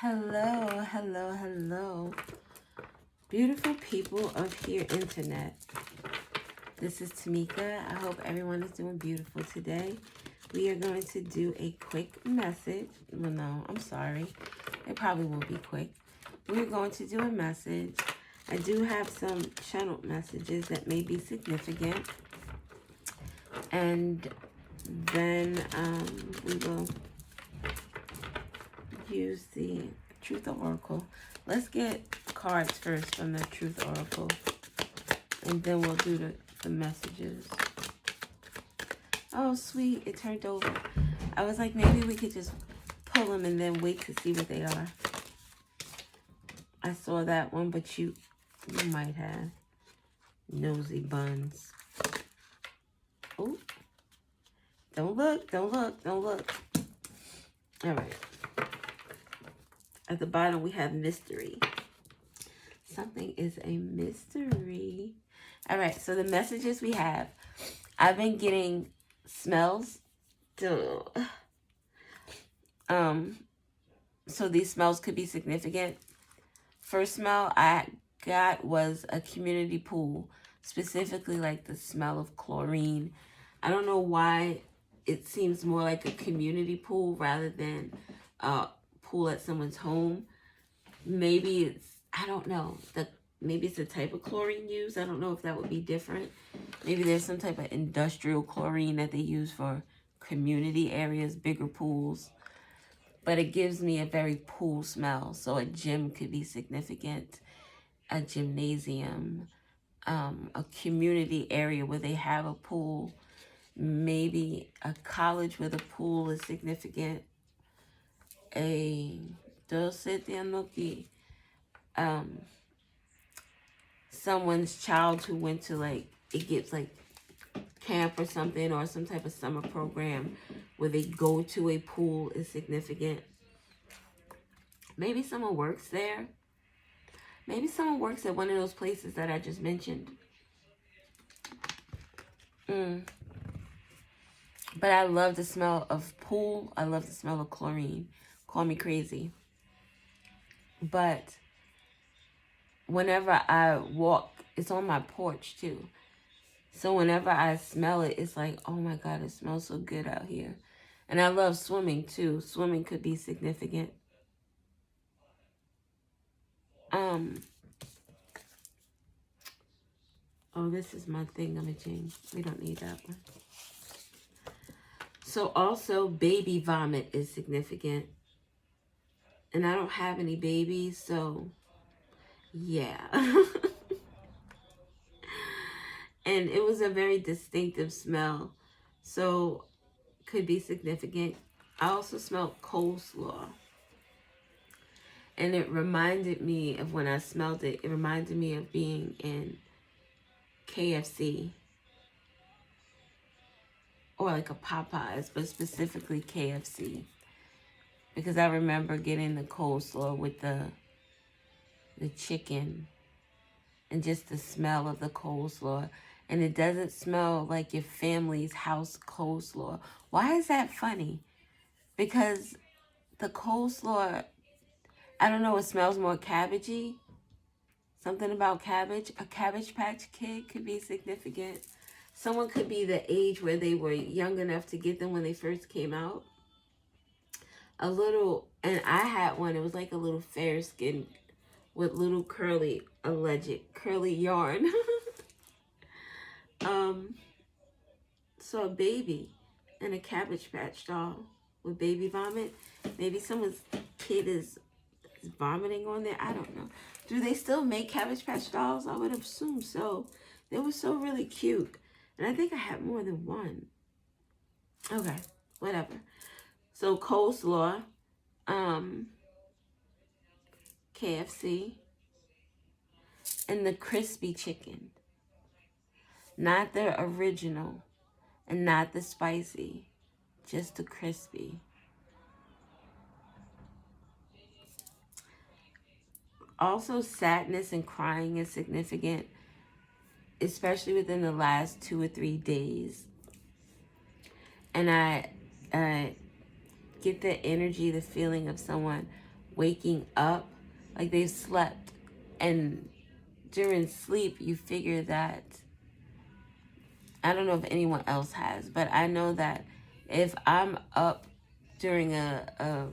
Hello, hello, hello. Beautiful people of here internet. This is Tamika. I hope everyone is doing beautiful today. We are going to do a quick message. Well, no, I'm sorry. It probably won't be quick. We're going to do a message. I do have some channel messages that may be significant. And then we will use the Truth Oracle. Let's get cards first from the Truth Oracle, and then we'll do the messages. Oh, sweet, it turned over. I was like, maybe we could just pull them and then wait to see what they are. I saw that one, but you might have. Nosy buns. Oh, don't look, don't look, don't look. All right. At the bottom, we have mystery. Something is a mystery. All right, so the messages we have. I've been getting smells. So these smells could be significant. First smell I got was a community pool, specifically like the smell of chlorine. I don't know why it seems more like a community pool rather than pool at someone's home. Maybe it's, I don't know, maybe it's a type of chlorine used. I don't know if that would be different. Maybe there's some type of industrial chlorine that they use for community areas, bigger pools. But it gives me a very pool smell. So a gym could be significant, a gymnasium, a community area where they have a pool, maybe a college where the pool is significant, someone's child who went to it gets camp or something, or some type of summer program where they go to a pool is significant. Maybe someone works there. Maybe someone works at one of those places that I just mentioned. But I love the smell of pool. I love the smell of chlorine. Call me crazy. But whenever I walk, it's on my porch too. So whenever I smell it, it's like, oh my God, it smells so good out here. And I love swimming too. Swimming could be significant. Oh, this is my thingamajig. We don't need that one. So also, baby vomit is significant. And I don't have any babies, so yeah. And it was a very distinctive smell, so could be significant. I also smelled coleslaw. And it reminded me of when I smelled it. It reminded me of being in KFC. Or like a Popeyes, but specifically KFC. Because I remember getting the coleslaw with the chicken. And just the smell of the coleslaw. And it doesn't smell like your family's house coleslaw. Why is that funny? Because the coleslaw, I don't know, it smells more cabbagey. Something about cabbage. A Cabbage Patch Kid could be significant. Someone could be the age where they were young enough to get them when they first came out. And I had one, it was like a little fair skin with little alleged curly yarn. So a baby and a Cabbage Patch doll with baby vomit. Maybe someone's kid is vomiting on there. I don't know. Do they still make Cabbage Patch dolls? I would assume so. They were so really cute. And I think I had more than one. Okay, whatever. So coleslaw, KFC, and the crispy chicken. Not the original and not the spicy, just the crispy. Also, sadness and crying is significant, especially within the last 2 or 3 days. And I get the energy, the feeling of someone waking up, like they've slept. And during sleep, you figure that, I don't know if anyone else has, but I know that if I'm up during a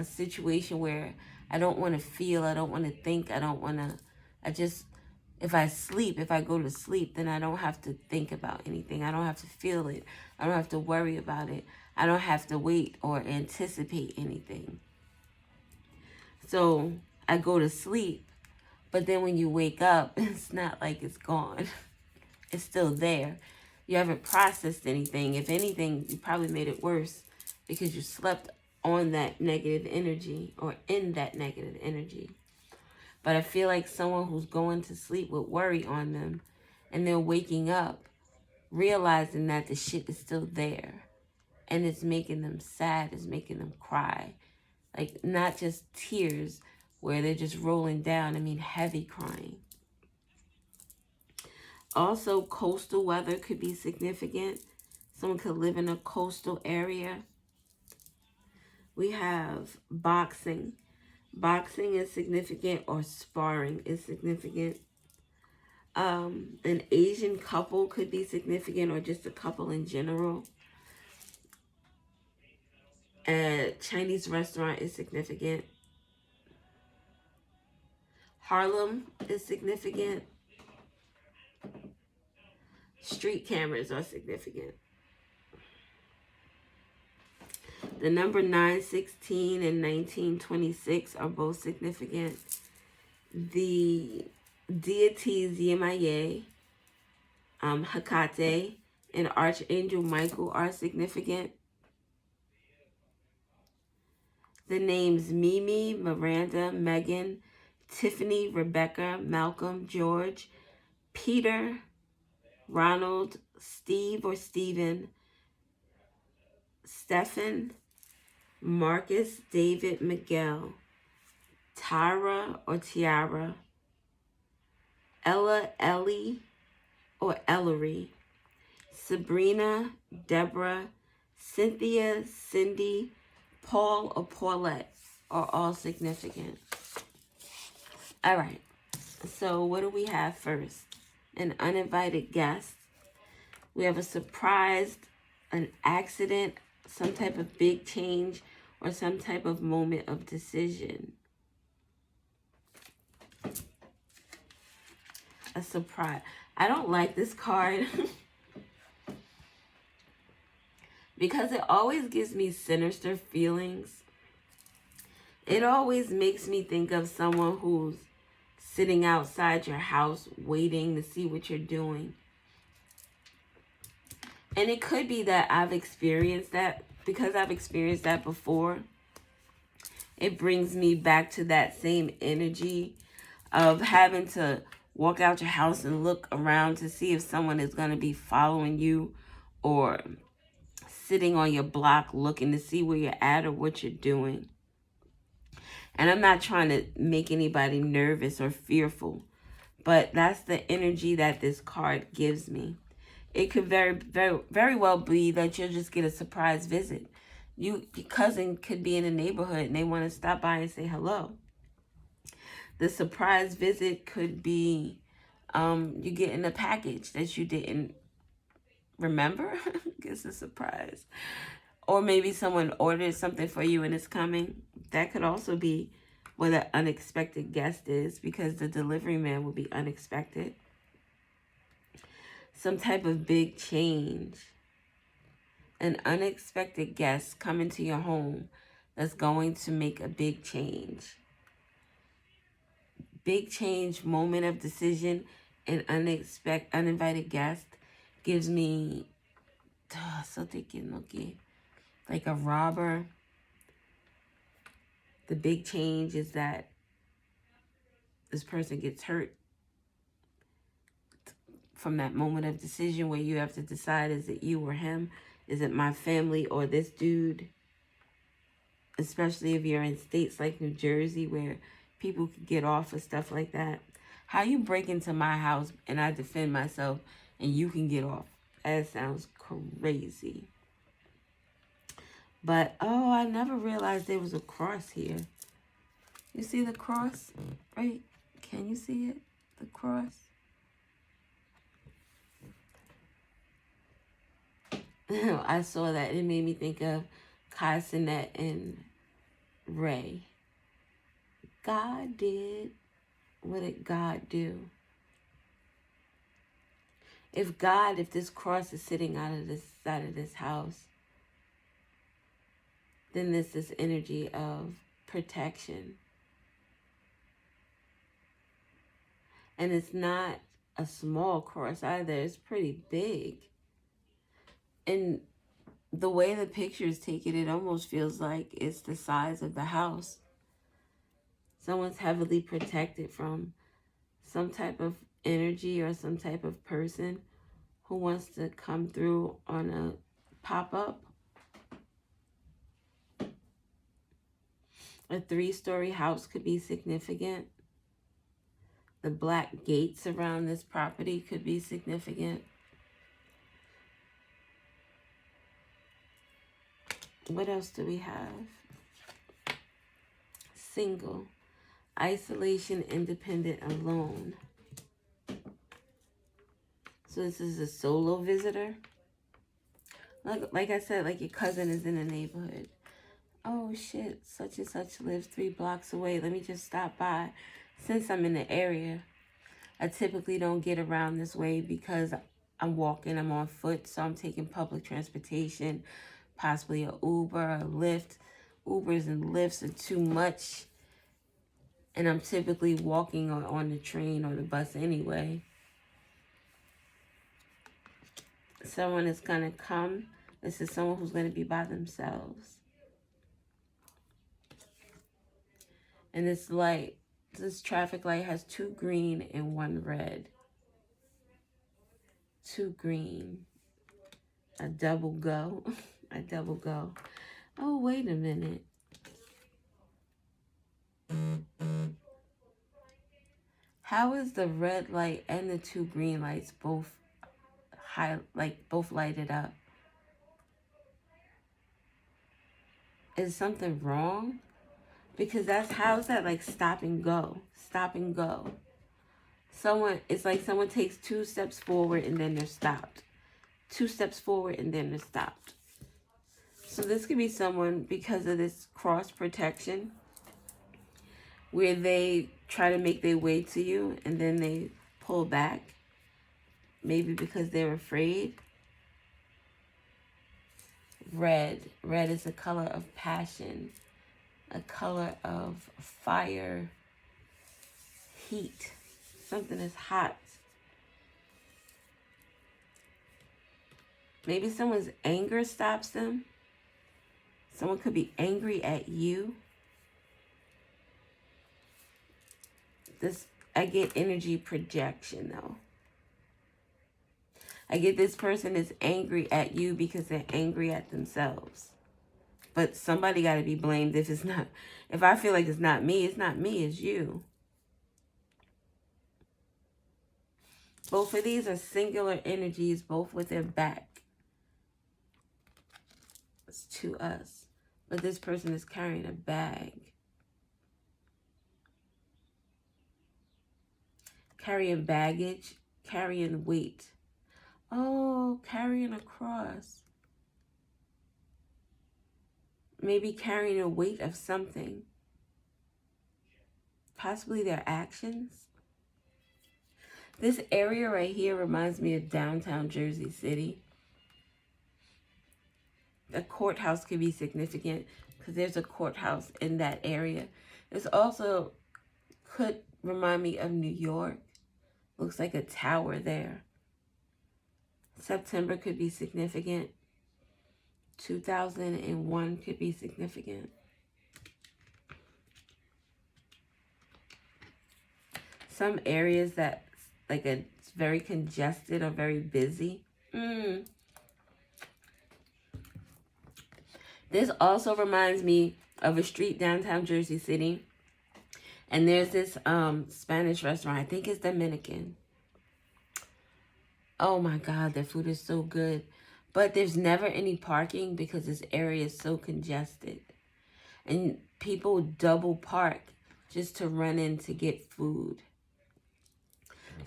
situation where I don't want to feel, I don't want to think, I just, if I go to sleep, then I don't have to think about anything. I don't have to feel it. I don't have to worry about it. I don't have to wait or anticipate anything. So I go to sleep, but then when you wake up, it's not like it's gone. It's still there. You haven't processed anything. If anything, you probably made it worse because you slept on that negative energy or in that negative energy. But I feel like someone who's going to sleep with worry on them and they're waking up realizing that the shit is still there and it's making them sad, it's making them cry. Like, not just tears where they're just rolling down, I mean heavy crying. Also, coastal weather could be significant. Someone could live in a coastal area. We have boxing. Boxing is significant, or sparring is significant. An Asian couple could be significant, or just a couple in general. A Chinese restaurant is significant. Harlem is significant. Street cameras are significant. The number 916 and 1926 are both significant. The deities Yemaye, Hecate, and Archangel Michael are significant. The names Mimi, Miranda, Megan, Tiffany, Rebecca, Malcolm, George, Peter, Ronald, Steve or Stephen, Stephen, Marcus, David, Miguel, Tyra or Tiara, Ella, Ellie or Ellery, Sabrina, Deborah, Cynthia, Cindy, Paul or Paulette are all significant. All right, so what do we have first? An uninvited guest. We have a surprise, an accident, some type of big change, or some type of moment of decision. A surprise. I don't like this card because it always gives me sinister feelings. It always makes me think of someone who's sitting outside your house waiting to see what you're doing. And it could be that I've experienced that. Because I've experienced that before, it brings me back to that same energy of having to walk out your house and look around to see if someone is going to be following you, or sitting on your block looking to see where you're at or what you're doing. And I'm not trying to make anybody nervous or fearful, but that's the energy that this card gives me. It could very well be that you'll just get a surprise visit. Your cousin could be in the neighborhood and they want to stop by and say hello. The surprise visit could be you getting a package that you didn't remember. It's a surprise. Or maybe someone ordered something for you and it's coming. That could also be what an unexpected guest is, because the delivery man will be unexpected. Some type of big change. An unexpected guest coming to your home that's going to make a big change. Big change, moment of decision, and uninvited guest gives me like a robber. The big change is that this person gets hurt from that moment of decision where you have to decide, is it you or him? Is it my family or this dude? Especially if you're in states like New Jersey where people can get off with stuff like that. How you break into my house and I defend myself and you can get off? That sounds crazy. But, oh, I never realized there was a cross here. You see the cross, right? Can you see it? The cross. I saw that. It made me think of Kai Cenat and Ray. God did. What did God do? If this cross is sitting out of this side of this house, then there's this energy of protection. And it's not a small cross either. It's pretty big. And the way the picture is taken, it almost feels like it's the size of the house. Someone's heavily protected from some type of energy or some type of person who wants to come through on a pop-up. A 3-story house could be significant. The black gates around this property could be significant. What else do we have? Single, isolation, independent, alone. So this is a solo visitor. Like I said, like your cousin is in the neighborhood. Oh shit, such and such lives 3 blocks away. Let me just stop by. Since I'm in the area, I typically don't get around this way because I'm walking, I'm on foot, so I'm taking public transportation, possibly a Uber, a Lyft. Ubers and Lyfts are too much, and I'm typically walking on the train or the bus anyway. Someone is going to come. This is someone who's going to be by themselves. And this light, this traffic light has 2 green and 1 red. 2 green. A double go. A double go. Oh, wait a minute. How is the red light and the 2 green lights both both lighted up? Is something wrong? Because how's that like stop and go? Stop and go. It's like someone takes 2 steps forward and then they're stopped. 2 steps forward and then they're stopped. So this could be someone, because of this cross protection, where they try to make their way to you and then they pull back. Maybe because they're afraid. Red. Red is a color of passion. A color of fire. Heat. Something is hot. Maybe someone's anger stops them. Someone could be angry at you. I get energy projection though. I get this person is angry at you because they're angry at themselves. But somebody got to be blamed if I feel like it's not me, it's you. Both of these are singular energies, both with their back. It's to us. But this person is carrying a bag. Carrying baggage, carrying weight. Oh, carrying a cross. Maybe carrying a weight of something. Possibly their actions. This area right here reminds me of downtown Jersey City. A courthouse could be significant because there's a courthouse in that area. This also could remind me of New York. Looks like a tower there. September could be significant. 2001 could be significant. Some areas that it's very congested or very busy. This also reminds me of a street downtown Jersey City. And there's this Spanish restaurant. I think it's Dominican. Oh my God, their food is so good. But there's never any parking because this area is so congested. And people double park just to run in to get food.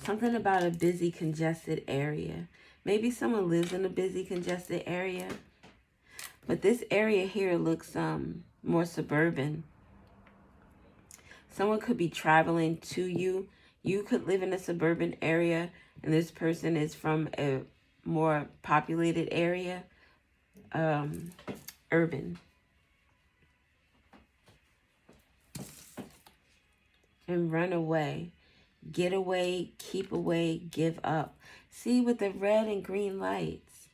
Something about a busy, congested area. Maybe someone lives in a busy, congested area. But this area here looks more suburban. Someone could be traveling to you. You could live in a suburban area, and this person is from a more populated area, urban. And run away. Get away, keep away, give up. See, with the red and green lights.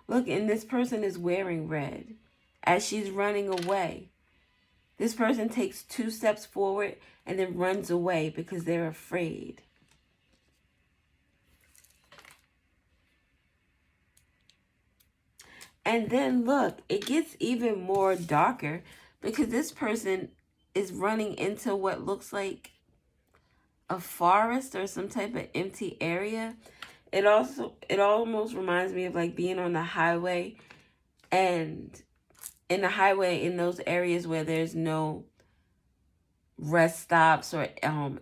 Look, and this person is wearing red as she's running away. This person takes 2 steps forward and then runs away because they're afraid. And then look, it gets even more darker because this person is running into what looks like a forest or some type of empty area. It almost reminds me of like being on the highway, and in the highway, in those areas where there's no rest stops or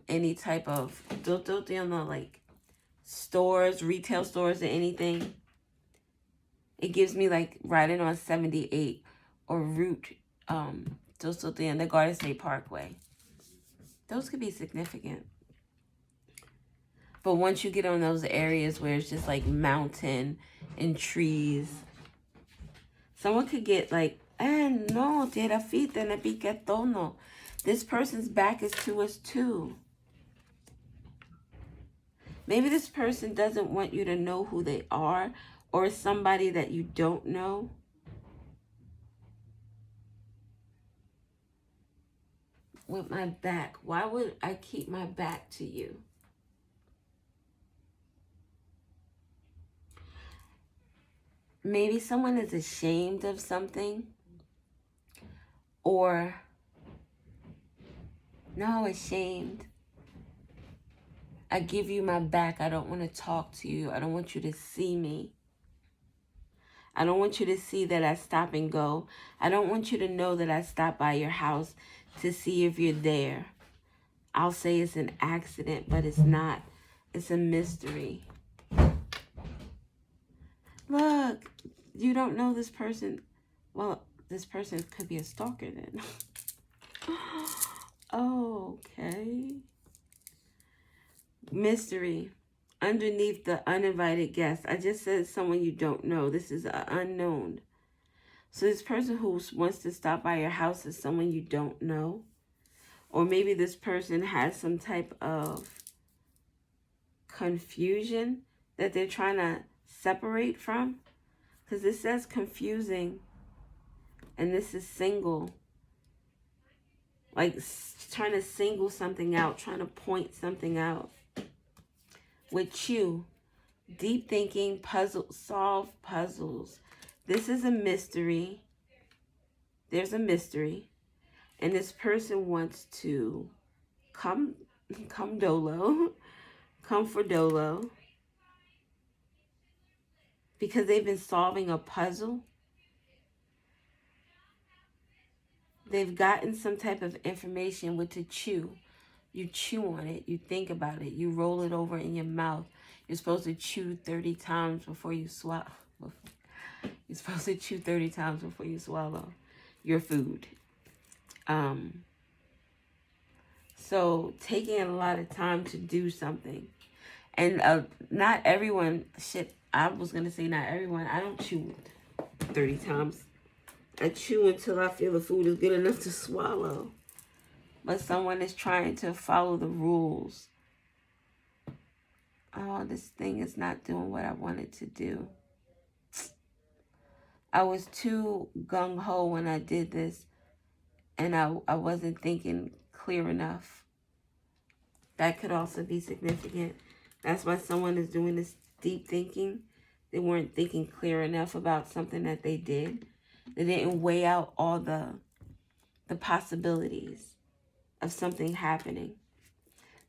any type of like stores, retail stores or anything. It gives me like riding on 78 or Route on the Garden State Parkway. Those could be significant. But once you get on those areas where it's just like mountain and trees, someone could get like, no, te la fita ne pique tono. This person's back is to us too. Maybe this person doesn't want you to know who they are, or somebody that you don't know. With my back, why would I keep my back to you? Maybe someone is ashamed of something, or no, ashamed. I give you my back. I don't want to talk to you. I don't want you to see me. I don't want you to see that I stop and go. I don't want you to know that I stop by your house to see if you're there. I'll say it's an accident, but it's not. It's a mystery. Look, you don't know this person. Well, this person could be a stalker then. Okay. Mystery. Underneath the uninvited guest. I just said someone you don't know. This is an unknown. So this person who wants to stop by your house is someone you don't know. Or maybe this person has some type of confusion that they're trying to separate from. Because this says confusing. And this is single. Like trying to single something out. Trying to point something out. With you. Deep thinking, solve puzzles. This is a mystery. There's a mystery. And this person wants to come dolo. Come for dolo. Because they've been solving a puzzle. They've gotten some type of information with to chew. You chew on it. You think about it. You roll it over in your mouth. You're supposed to chew 30 times before you swallow. You're supposed to chew 30 times before you swallow your food. So taking a lot of time to do something. And not everyone, I was going to say not everyone. I don't chew 30 times. I chew until I feel the food is good enough to swallow. But someone is trying to follow the rules. Oh, this thing is not doing what I wanted to do. I was too gung-ho when I did this. And I wasn't thinking clear enough. That could also be significant. That's why someone is doing this deep thinking. They weren't thinking clear enough about something that they did. They didn't weigh out all the possibilities of something happening.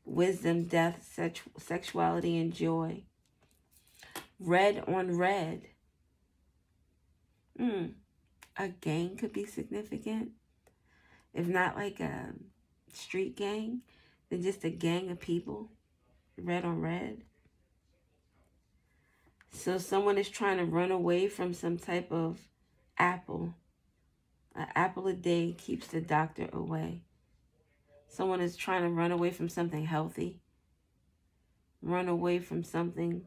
Wisdom, death, sexuality, and joy. Red on red. A gang could be significant. If not like a street gang than just a gang of people, red on red. So someone is trying to run away from some type of apple. An apple a day keeps the doctor away. Someone is trying to run away from something healthy. Run away from something.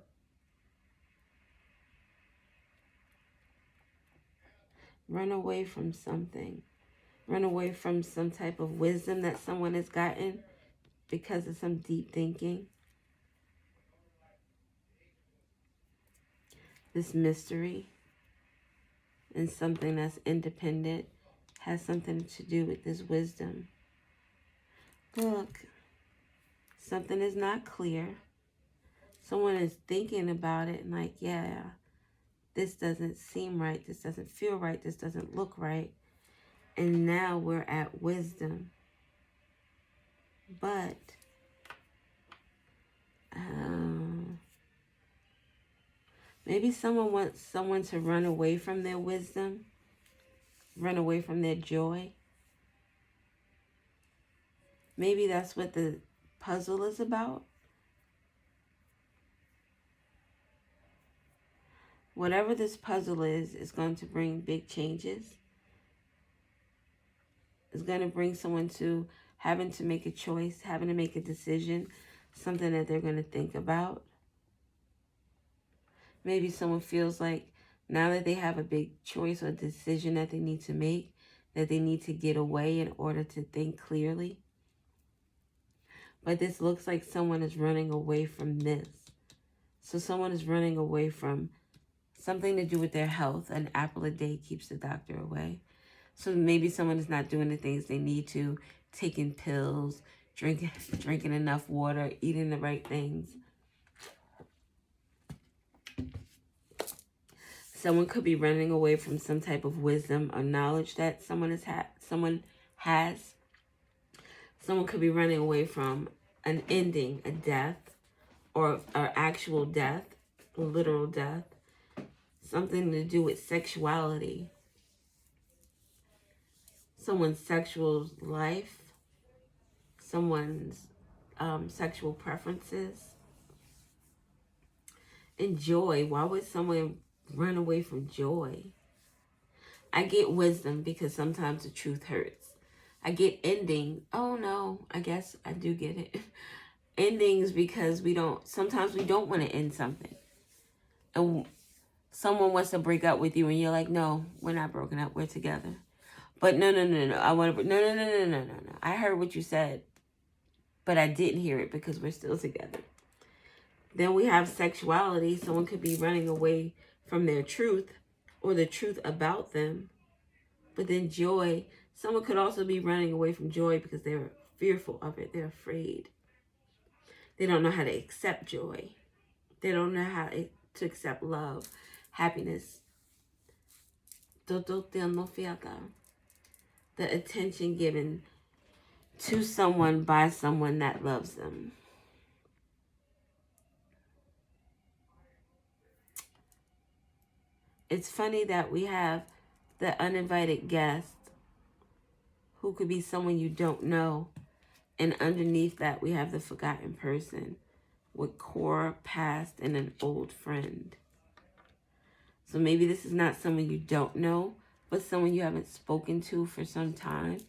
Run away from something. Run away from some type of wisdom that someone has gotten because of some deep thinking. This mystery and something that's independent has something to do with this wisdom. Look, something is not clear. Someone is thinking about it and like, yeah, this doesn't seem right. This doesn't feel right. This doesn't look right. And now we're at wisdom. But maybe someone wants someone to run away from their wisdom, run away from their joy. Maybe that's what the puzzle is about. Whatever this puzzle is going to bring big changes. It's going to bring someone to having to make a choice, having to make a decision, something that they're going to think about. Maybe someone feels like now that they have a big choice or decision that they need to make, that they need to get away in order to think clearly. But this looks like someone is running away from this. So someone is running away from something to do with their health. An apple a day keeps the doctor away. So maybe someone is not doing the things they need to, taking pills, drinking enough water, eating the right things. Someone could be running away from some type of wisdom or knowledge that someone has. Someone could be running away from an ending, a death, or actual death, literal death. Something to do with sexuality. Someone's sexual life. Someone's sexual preferences. And joy. Why would someone run away from joy? I get wisdom because sometimes the truth hurts. I get ending. Oh no, I guess I do get it. Endings because sometimes we don't want to end something. And someone wants to break up with you and you're like, no, we're not broken up, we're together. But no. I want to, no. I heard what you said, but I didn't hear it because we're still together. Then we have sexuality. Someone could be running away from their truth or the truth about them. But then joy, someone could also be running away from joy because they're fearful of it. They're afraid. They don't know how to accept joy. They don't know how to accept love, happiness. The attention given to someone by someone that loves them. It's funny that we have the uninvited guest who could be someone you don't know. And underneath that, we have the forgotten person with core, past, and an old friend. So maybe this is not someone you don't know, but someone you haven't spoken to for some time.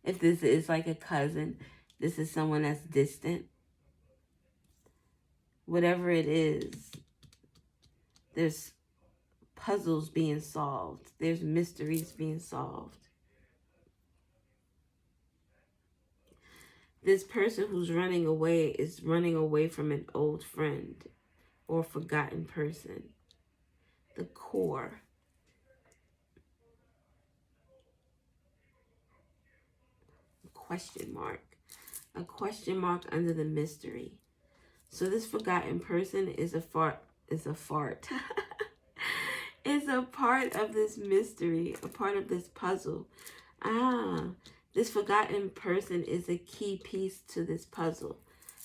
If this is like a cousin, this is someone that's distant. Whatever it is, there's puzzles being solved. There's mysteries being solved. This person who's running away is running away from an old friend or forgotten person. The core. Question mark. A question mark under the mystery. So this forgotten person is a fart. It's a part of this mystery, a part of this puzzle. This forgotten person is a key piece to this puzzle.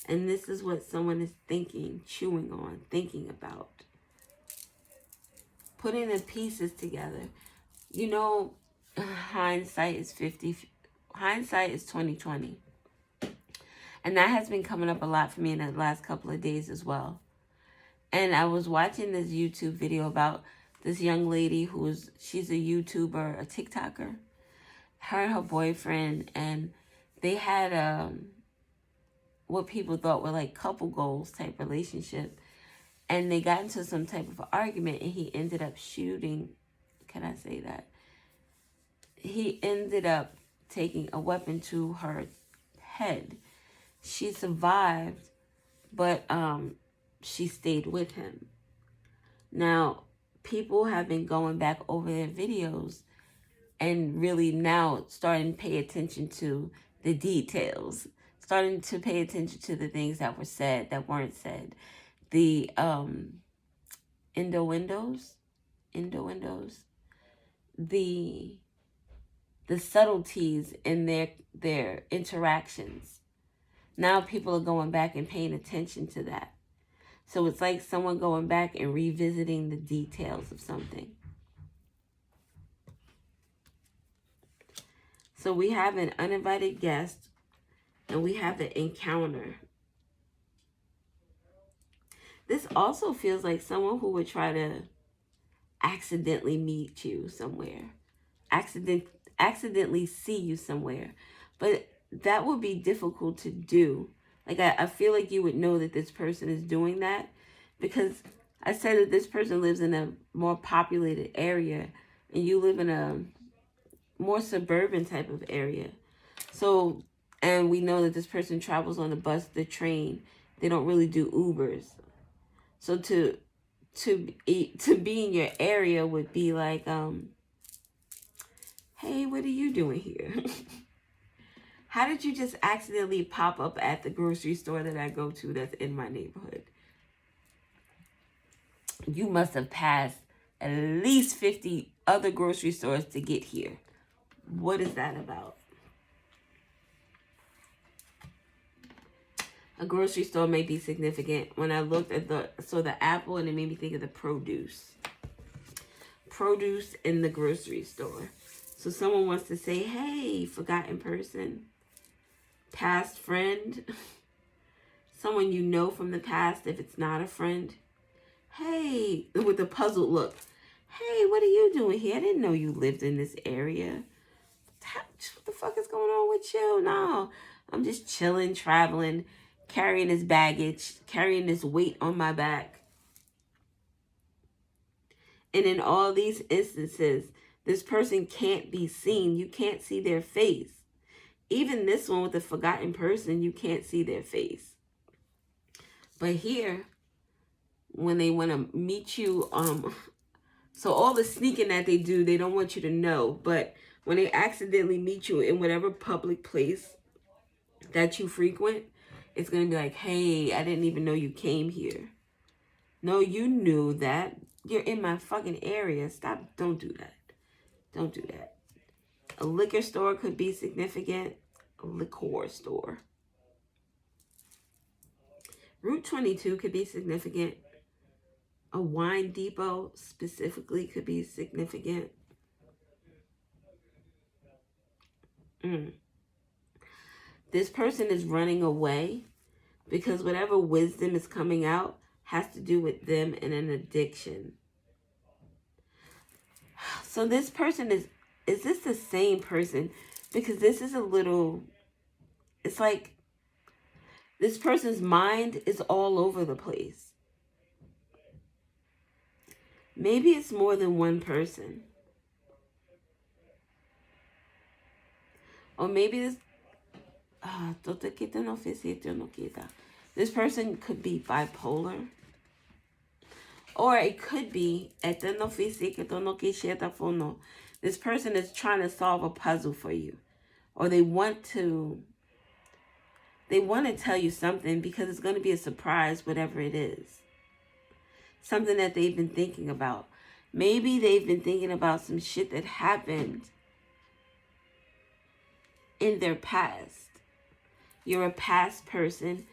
And this is what someone is thinking, chewing on, thinking about. Putting the pieces together. You know, hindsight is 50 hindsight is 2020. And that has been coming up a lot for me in the last couple of days as well. And I was watching this YouTube video about this young lady she's a YouTuber, a TikToker. Her and her boyfriend, and they had what people thought were like couple goals type relationship. And they got into some type of argument, and he ended up shooting. Can I say that? He ended up taking a weapon to her head. She survived, but she stayed with him. Now, people have been going back over their videos and really now starting to pay attention to the details, starting to pay attention to the things that were said, that weren't said. The innuendos, the subtleties in their interactions. Now people are going back and paying attention to that. So it's like someone going back and revisiting the details of something. So we have an uninvited guest, and we have an encounter. This also feels like someone who would try to accidentally meet you somewhere. Accidentally see you somewhere. But that would be difficult to do. Like, I feel like you would know that this person is doing that, because I said that this person lives in a more populated area and you live in a more suburban type of area. So, and we know that this person travels on the bus, the train. They don't really do Ubers. So to be in your area would be like, hey, what are you doing here? How did you just accidentally pop up at the grocery store that I go to that's in my neighborhood? You must have passed at least 50 other grocery stores to get here. What is that about? A grocery store may be significant. When I looked at the apple, and it made me think of the produce. Produce in the grocery store. So someone wants to say, hey, forgotten person, past friend, someone you know from the past if it's not a friend. Hey, with a puzzled look. Hey, what are you doing here? I didn't know you lived in this area. What the fuck is going on with you? No, I'm just chilling, traveling, carrying this baggage, carrying this weight on my back. And in all these instances, this person can't be seen. You can't see their face. Even this one with the forgotten person, you can't see their face. But here, when they want to meet you, so all the sneaking that they do, they don't want you to know. But when they accidentally meet you in whatever public place that you frequent, it's going to be like, hey, I didn't even know you came here. No, you knew that. You're in my fucking area. Stop. Don't do that. Don't do that. A liquor store could be significant. A liquor store. Route 22 could be significant. A wine depot specifically could be significant. This person is running away because whatever wisdom is coming out has to do with them and an addiction. So this person is this the same person? Because this is a little, it's like this person's mind is all over the place. Maybe it's more than one person. Or maybe this person could be bipolar. Or it could be this person is trying to solve a puzzle for you. Or they want to tell you something because it's going to be a surprise, whatever it is. Something that they've been thinking about. Maybe they've been thinking about some shit that happened in their past. You're a past person.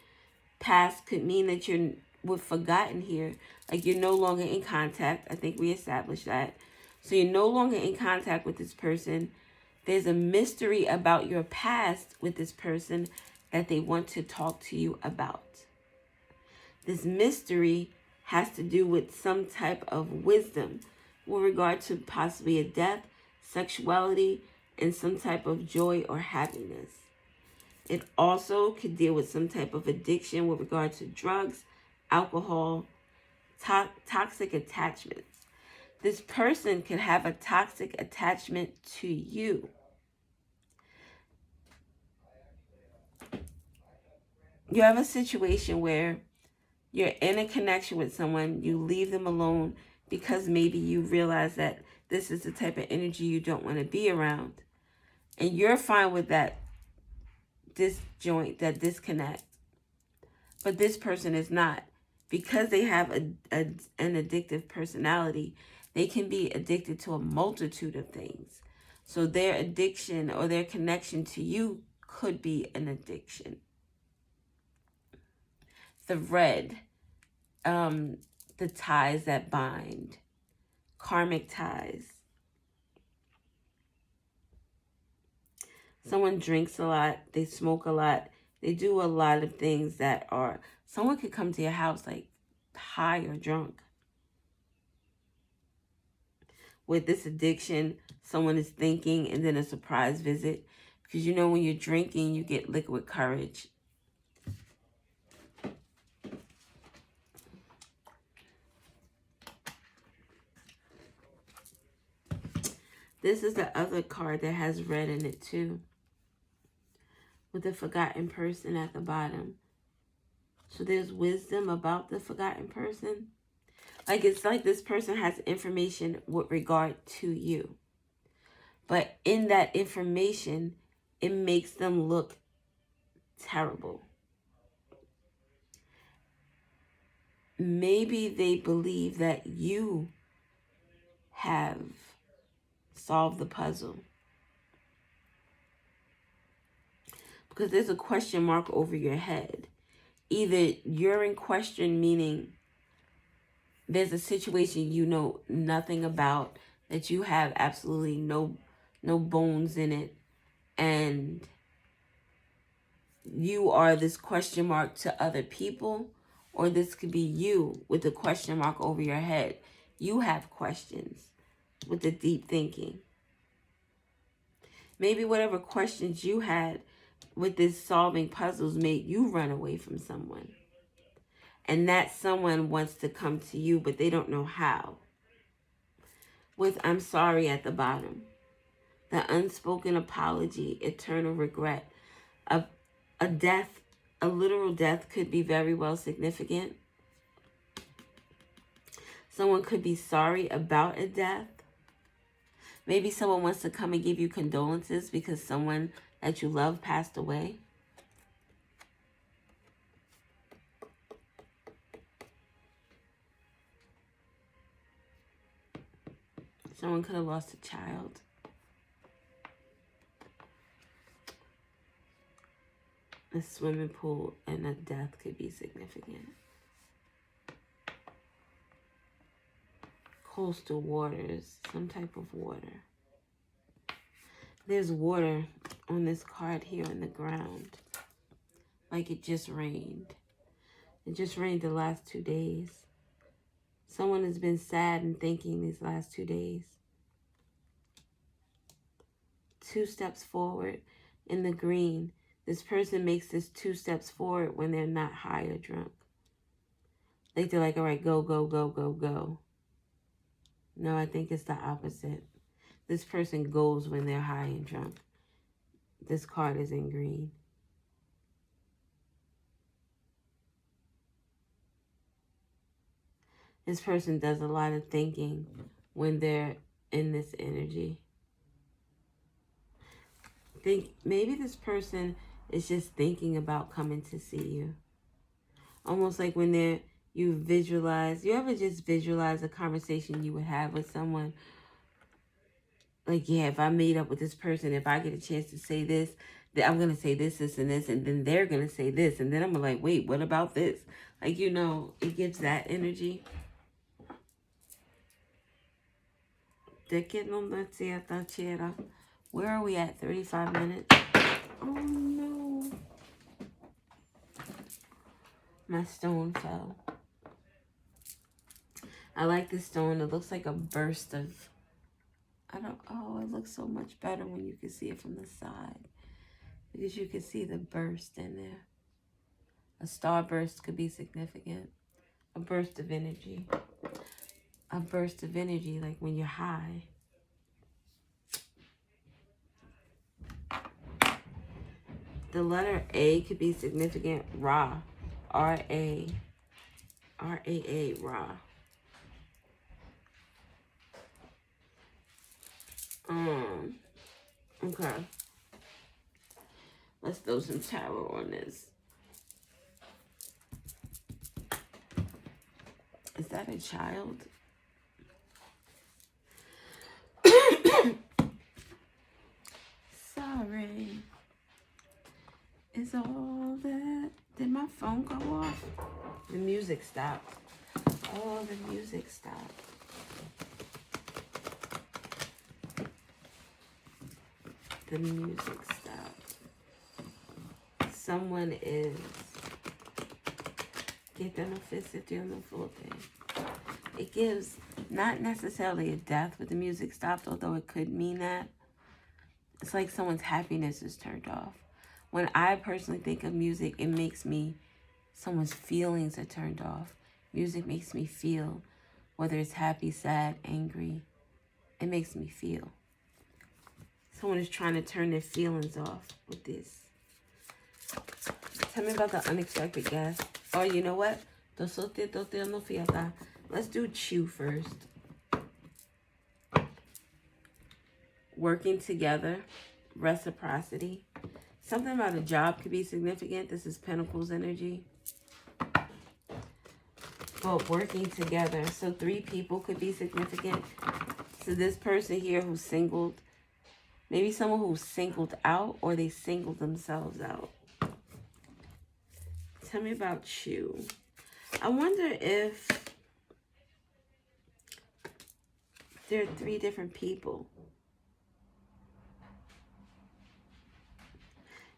Past could mean that you're forgotten here. Like you're no longer in contact. I think we established that. So you're no longer in contact with this person. There's a mystery about your past with this person that they want to talk to you about. This mystery has to do with some type of wisdom with regard to possibly a death, sexuality, and some type of joy or happiness. It also could deal with some type of addiction with regard to drugs, alcohol, toxic attachments. This person could have a toxic attachment to you. You have a situation where you're in a connection with someone, you leave them alone because maybe you realize that this is the type of energy you don't want to be around. And you're fine with that disjoint, that disconnect. But this person is not. Because they have an addictive personality, they can be addicted to a multitude of things. So their addiction or their connection to you could be an addiction. The red, the ties that bind, karmic ties. Someone drinks a lot, they smoke a lot, they do a lot of things that are, someone could come to your house like high or drunk. With this addiction, someone is thinking and then a surprise visit. Because you know when you're drinking, you get liquid courage. This is the other card that has red in it too. With the forgotten person at the bottom. So there's wisdom about the forgotten person. Like it's like this person has information with regard to you. But in that information, it makes them look terrible. Maybe they believe that you have solved the puzzle. Because there's a question mark over your head. Either you're in question, meaning there's a situation you know nothing about, that you have absolutely no bones in it, and you are this question mark to other people, or this could be you with the question mark over your head. You have questions with the deep thinking. Maybe whatever questions you had with this solving puzzles made you run away from someone. And that someone wants to come to you, but they don't know how. With I'm sorry at the bottom. The unspoken apology, eternal regret. A death, a literal death could be very well significant. Someone could be sorry about a death. Maybe someone wants to come and give you condolences because someone that you love passed away. Someone could have lost a child. A swimming pool and a death could be significant. Coastal waters, some type of water. There's water on this card here on the ground. Like it just rained. It just rained the last 2 days. Someone has been sad and thinking these last 2 days. 2 steps forward in the green. This person makes this 2 steps forward when they're not high or drunk. Like they're like, all right, go, go, go, go, go. No, I think it's the opposite. This person goes when they're high and drunk. This card is in green. This person does a lot of thinking when they're in this energy. Maybe this person is just thinking about coming to see you. Almost like when you visualize, you ever just visualize a conversation you would have with someone? Like, yeah, if I meet up with this person, if I get a chance to say this, then I'm going to say this, this, and this, and then they're going to say this, and then I'm like, wait, what about this? Like, you know, it gives that energy. Where are we at? 35 minutes? Oh no. My stone fell. I like this stone. It looks like a burst of, it looks so much better when you can see it from the side. Because you can see the burst in there. A starburst could be significant. A burst of energy. A burst of energy, like when you're high. The letter A could be significant. Ra. R-A. R-A-A. Ra. Okay. Let's throw some tarot on this. Is that a child? Sorry. Is all that... Did my phone go off? The music stopped. Oh, the music stopped. The music stopped. Someone is getting offensive during the full thing. It gives not necessarily a death with the music stopped, although it could mean that. It's like someone's happiness is turned off. When I personally think of music, it makes me, someone's feelings are turned off. Music makes me feel, whether it's happy, sad, angry, it makes me feel. Someone is trying to turn their feelings off with this. Tell me about the unexpected guest. Oh, you know what? Let's do Chu first. Working together. Reciprocity. Something about a job could be significant. This is Pentacles energy. But working together. So 3 people could be significant. So this person here who's singled. Maybe someone who's singled out or they singled themselves out. Tell me about you. I wonder if there are 3 different people.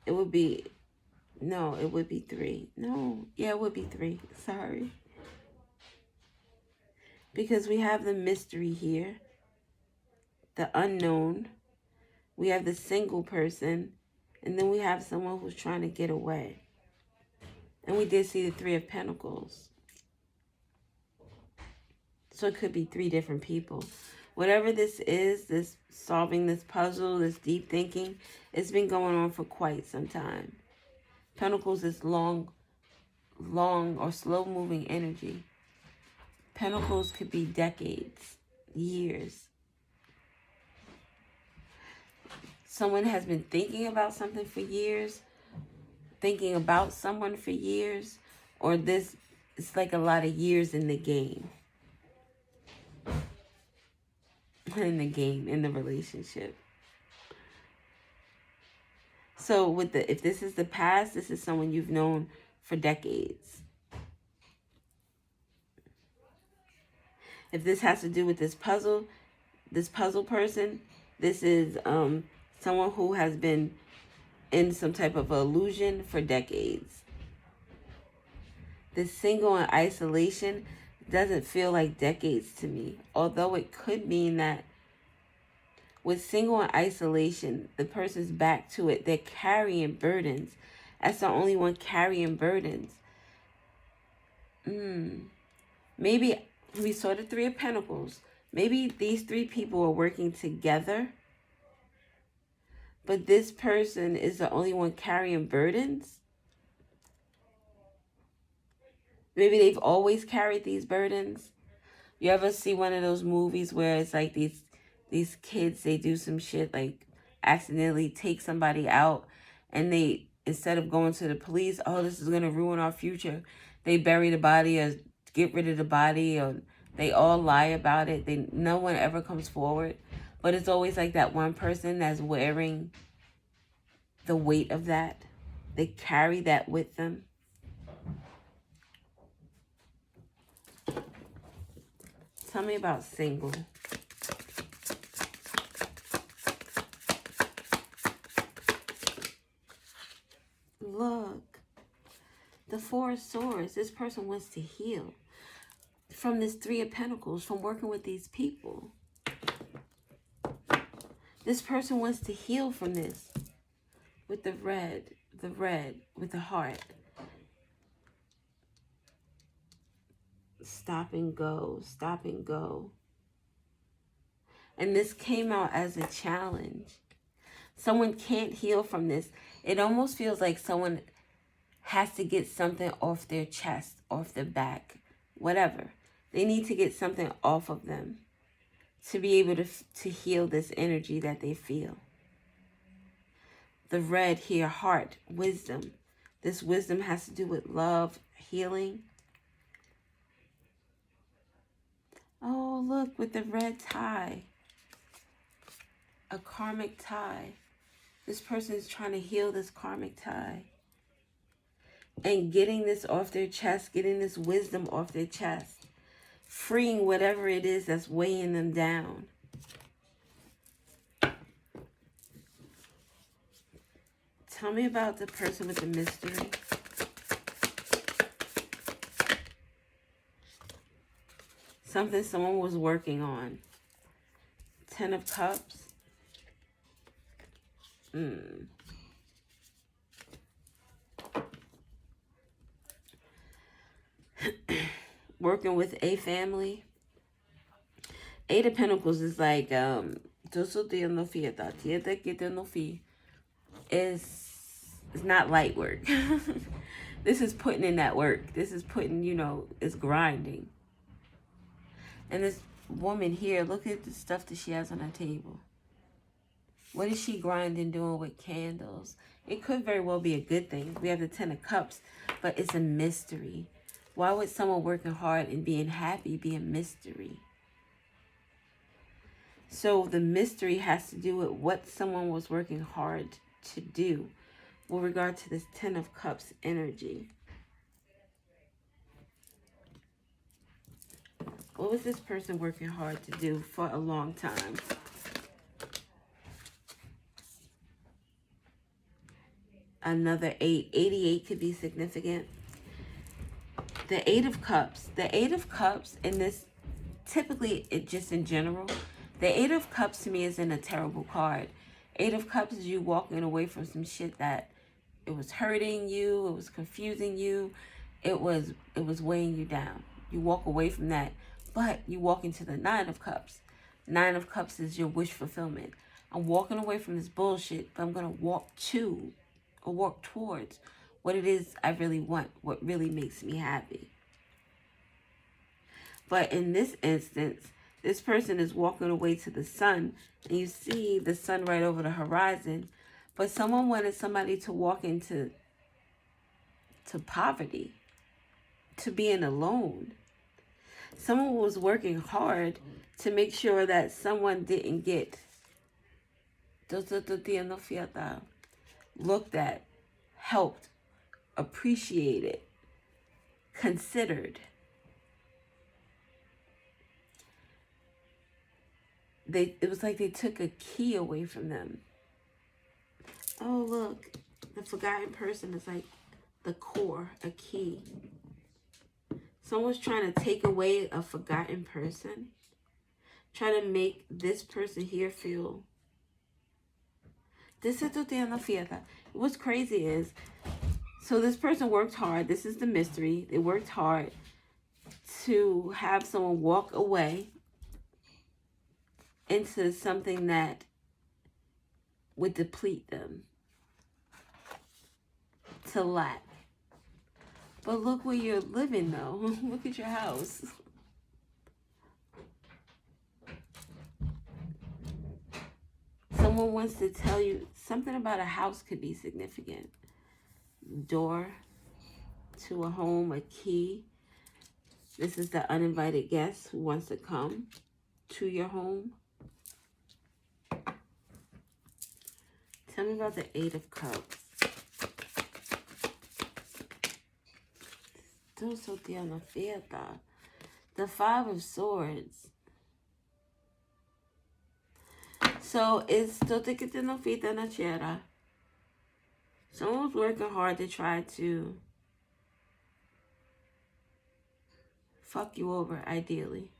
It would be, no, it would be 3. No, yeah, it would be 3. Sorry. Because we have the mystery here. The unknown. We have the single person. And then we have someone who's trying to get away. And we did see the 3 of Pentacles. So it could be 3 different people. Whatever this is, this solving this puzzle, this deep thinking, it's been going on for quite some time. Pentacles is long or slow-moving energy. Pentacles could be decades, years. Someone has been thinking about something for years, thinking about someone for years, or this, it's like a lot of years in the game. In the game, in the relationship. So with the, if this is the past, this is someone you've known for decades. If this has to do with this puzzle person, this is someone who has been in some type of illusion for decades. This single and isolation doesn't feel like decades to me, although it could mean that with single and isolation, the person's back to it. They're carrying burdens. That's the only one carrying burdens. Maybe we saw the 3 of Pentacles. Maybe these 3 people are working together, but this person is the only one carrying burdens. Maybe they've always carried these burdens. You ever see one of those movies where it's like these kids, they do some shit like accidentally take somebody out, and they, instead of going to the police, oh, this is going to ruin our future, they bury the body or get rid of the body, or they all lie about it. No one ever comes forward. But it's always like that one person that's wearing the weight of that. They carry that with them. Tell me about single. Look. The Four of Swords. This person wants to heal from this Three of Pentacles, from working with these people. This person wants to heal from this with the red, with the heart. Stop and go, stop and go. And this came out as a challenge. Someone can't heal from this. It almost feels like someone has to get something off their chest, off their back, whatever. They need to get something off of them to be able to heal this energy that they feel. The red here, heart, wisdom. This wisdom has to do with love, healing. Oh, look, with the red tie. A karmic tie. This person is trying to heal this karmic tie. And getting this off their chest, getting this wisdom off their chest. Freeing whatever it is that's weighing them down. Tell me about the person with the mystery. Something someone was working on. Ten of Cups. Working with a family. Eight of Pentacles is like, it's not light work. This is putting in that work. This is putting, it's grinding. And this woman here, look at the stuff that she has on her table. What is she grinding, doing with candles? It could very well be a good thing. We have the Ten of Cups, but it's a mystery. Why would someone working hard and being happy be a mystery? So the mystery has to do with what someone was working hard to do with regard to this Ten of Cups energy. What was this person working hard to do for a long time? Another 8. 88 could be significant. The Eight of Cups. The Eight of Cups in this, typically, just in general, the Eight of Cups to me isn't a terrible card. Eight of Cups is you walking away from some shit that it was hurting you, it was confusing you, it was weighing you down. You walk away from that, but you walk into the Nine of Cups. Nine of Cups is your wish fulfillment. I'm walking away from this bullshit, but I'm going to walk to or walk towards what it is I really want, what really makes me happy. But in this instance, this person is walking away to the sun, and you see the sun right over the horizon, but someone wanted somebody to walk into poverty, to being alone. Someone was working hard to make sure that someone didn't get looked at, helped, appreciated, considered. It was like they took a key away from them. Oh, look, the forgotten person is like the core, a key. Someone's trying to take away a forgotten person, trying to make this person here feel. What's crazy is, so this person worked hard. This is the mystery. They worked hard to have someone walk away into something that would deplete them, to lack. But look where you're living, though. Look at your house. Someone wants to tell you something about a house could be significant. Door to a home, a key. This is the uninvited guest who wants to come to your home. Tell me about the Eight of Cups. The Five of Swords. So Someone's working hard to try to fuck you over, ideally.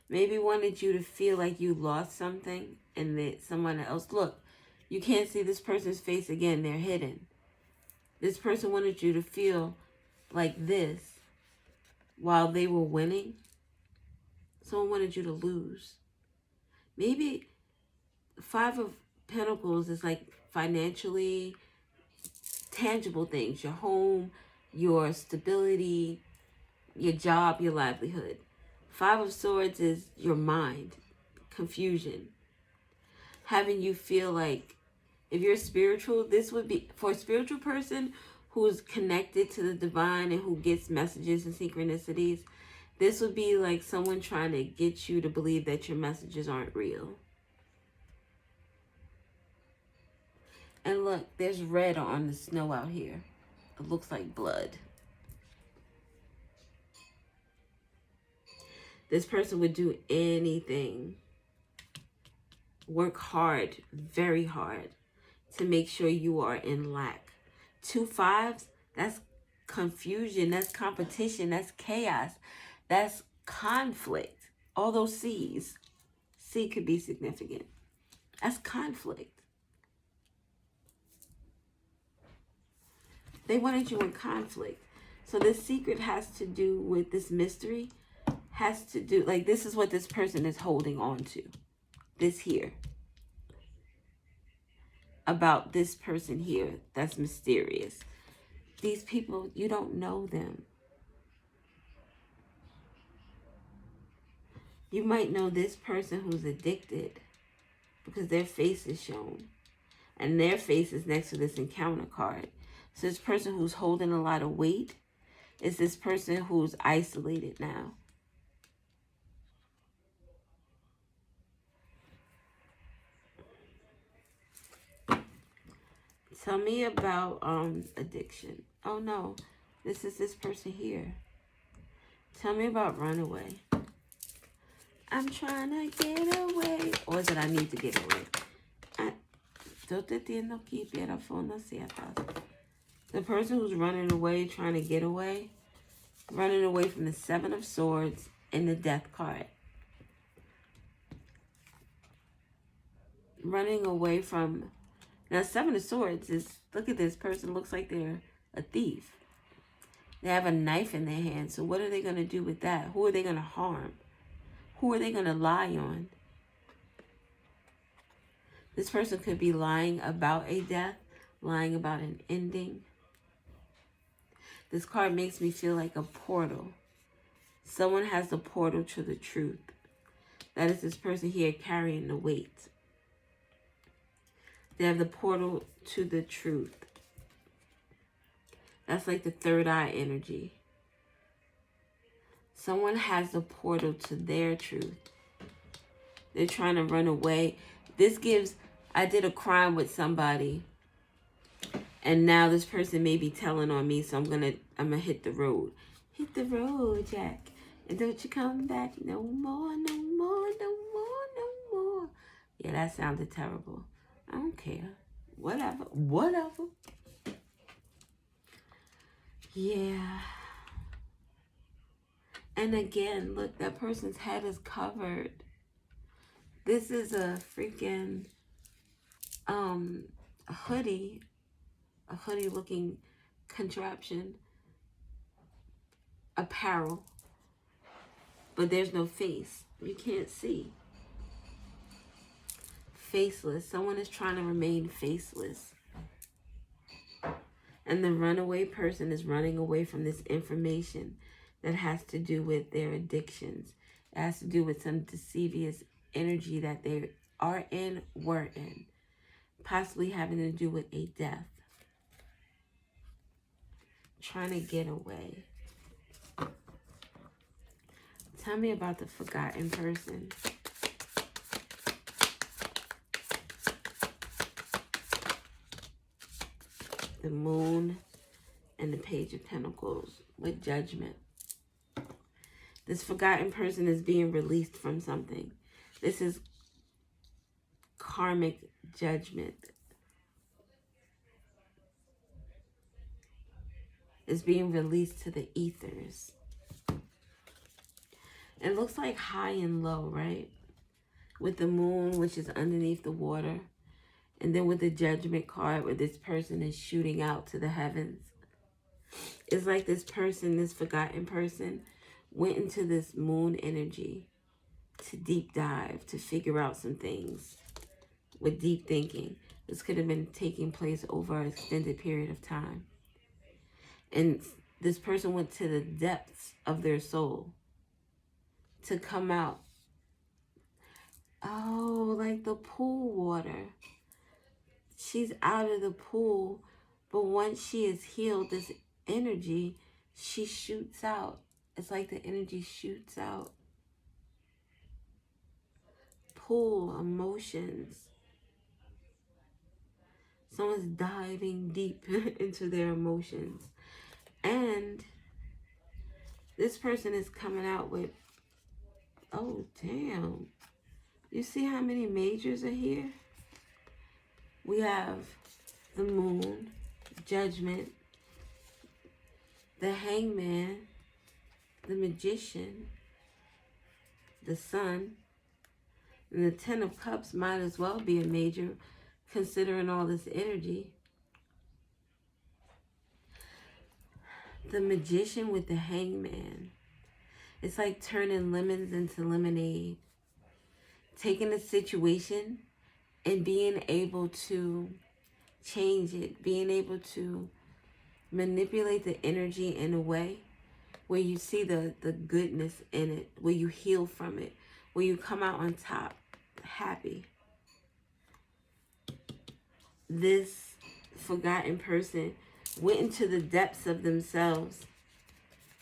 Maybe wanted you to feel like you lost something and that someone else... Look, you can't see this person's face again. They're hidden. This person wanted you to feel like this while they were winning. Someone wanted you to lose. Maybe 5 of Pentacles is like financially tangible things. Your home, your stability, your job, your livelihood. 5 of Swords is your mind, confusion. Having you feel like, if you're spiritual, this would be, for a spiritual person who's connected to the divine and who gets messages and synchronicities, this would be like someone trying to get you to believe that your messages aren't real. And look, there's red on the snow out here. It looks like blood. This person would do anything, work hard, very hard, to make sure you are in lack. 2 5s, that's confusion, that's competition, that's chaos, that's conflict. All those C's. C could be significant. That's conflict. They wanted you in conflict. So this secret has to do with this mystery. Has to do, like, this is what this person is holding on to. This here. About this person here that's mysterious. These people, you don't know them. You might know this person who's addicted because their face is shown. And their face is next to this encounter card. So this person who's holding a lot of weight is this person who's isolated now. Tell me about addiction. Oh no, this is this person here. Tell me about runaway. I'm trying to get away. Or is it I need to get away? The person who's running away, trying to get away, running away from the 7 of Swords and the Death card. Running away from... Now, 7 of Swords is, look at this person, looks like they're a thief. They have a knife in their hand. So what are they going to do with that? Who are they going to harm? Who are they going to lie on? This person could be lying about a death, lying about an ending. This card makes me feel like a portal. Someone has the portal to the truth. That is this person here carrying the weight. They have the portal to the truth. That's like the third eye energy. Someone has the portal to their truth. They're trying to run away. This gives, I did a crime with somebody. And now this person may be telling on me. So I'm gonna hit the road. Hit the road, Jack. And don't you come back no more, no more, no more, no more. Yeah, that sounded terrible. I don't care. Whatever. Whatever. Yeah. And again, look, that person's head is covered. This is a freaking a hoodie looking contraption. Apparel. But there's no face. You can't see. Faceless. Someone is trying to remain faceless. And the runaway person is running away from this information that has to do with their addictions. It has to do with some deceivious energy that they are in, were in. Possibly having to do with a death. Trying to get away. Tell me about the forgotten person. The Moon and the Page of Pentacles with Judgment. This forgotten person is being released from something. This is karmic judgment. Is being released to the ethers. It looks like high and low, right? With the moon, which is underneath the water. And then with the judgment card, where this person is shooting out to the heavens. It's like this person, this forgotten person, went into this moon energy to deep dive, to figure out some things with deep thinking. This could have been taking place over an extended period of time. And this person went to the depths of their soul to come out. Oh, like the pool water. She's out of the pool, but once she is healed, this energy, she shoots out. It's like the energy shoots out. Pool, emotions. Someone's diving deep into their emotions. And this person is coming out with, oh, damn. You see how many majors are here? We have the moon, judgment, the hangman, the magician, the sun, and the 10 of cups might as well be a major considering all this energy. The magician with the hangman. It's like turning lemons into lemonade. Taking a situation and being able to change it. Being able to manipulate the energy in a way where you see the goodness in it. Where you heal from it. Where you come out on top, happy. This forgotten person went into the depths of themselves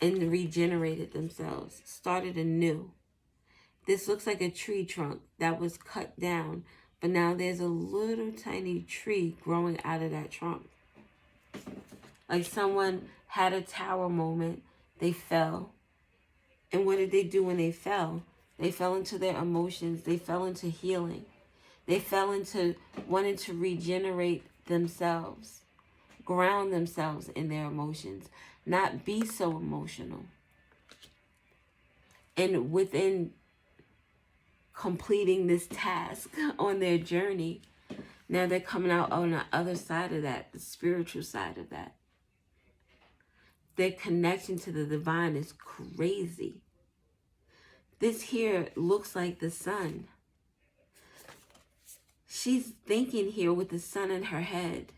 and regenerated themselves, started anew. This looks like a tree trunk that was cut down, but now there's a little tiny tree growing out of that trunk. Like someone had a tower moment, they fell. And what did they do when they fell? They fell into their emotions, they fell into healing. They fell into wanting to regenerate themselves. Ground themselves in their emotions, not be so emotional. And within completing this task on their journey, now they're coming out on the other side of that, the spiritual side of that. Their connection to the divine is crazy. This here looks like the sun. She's thinking here with the sun in her head.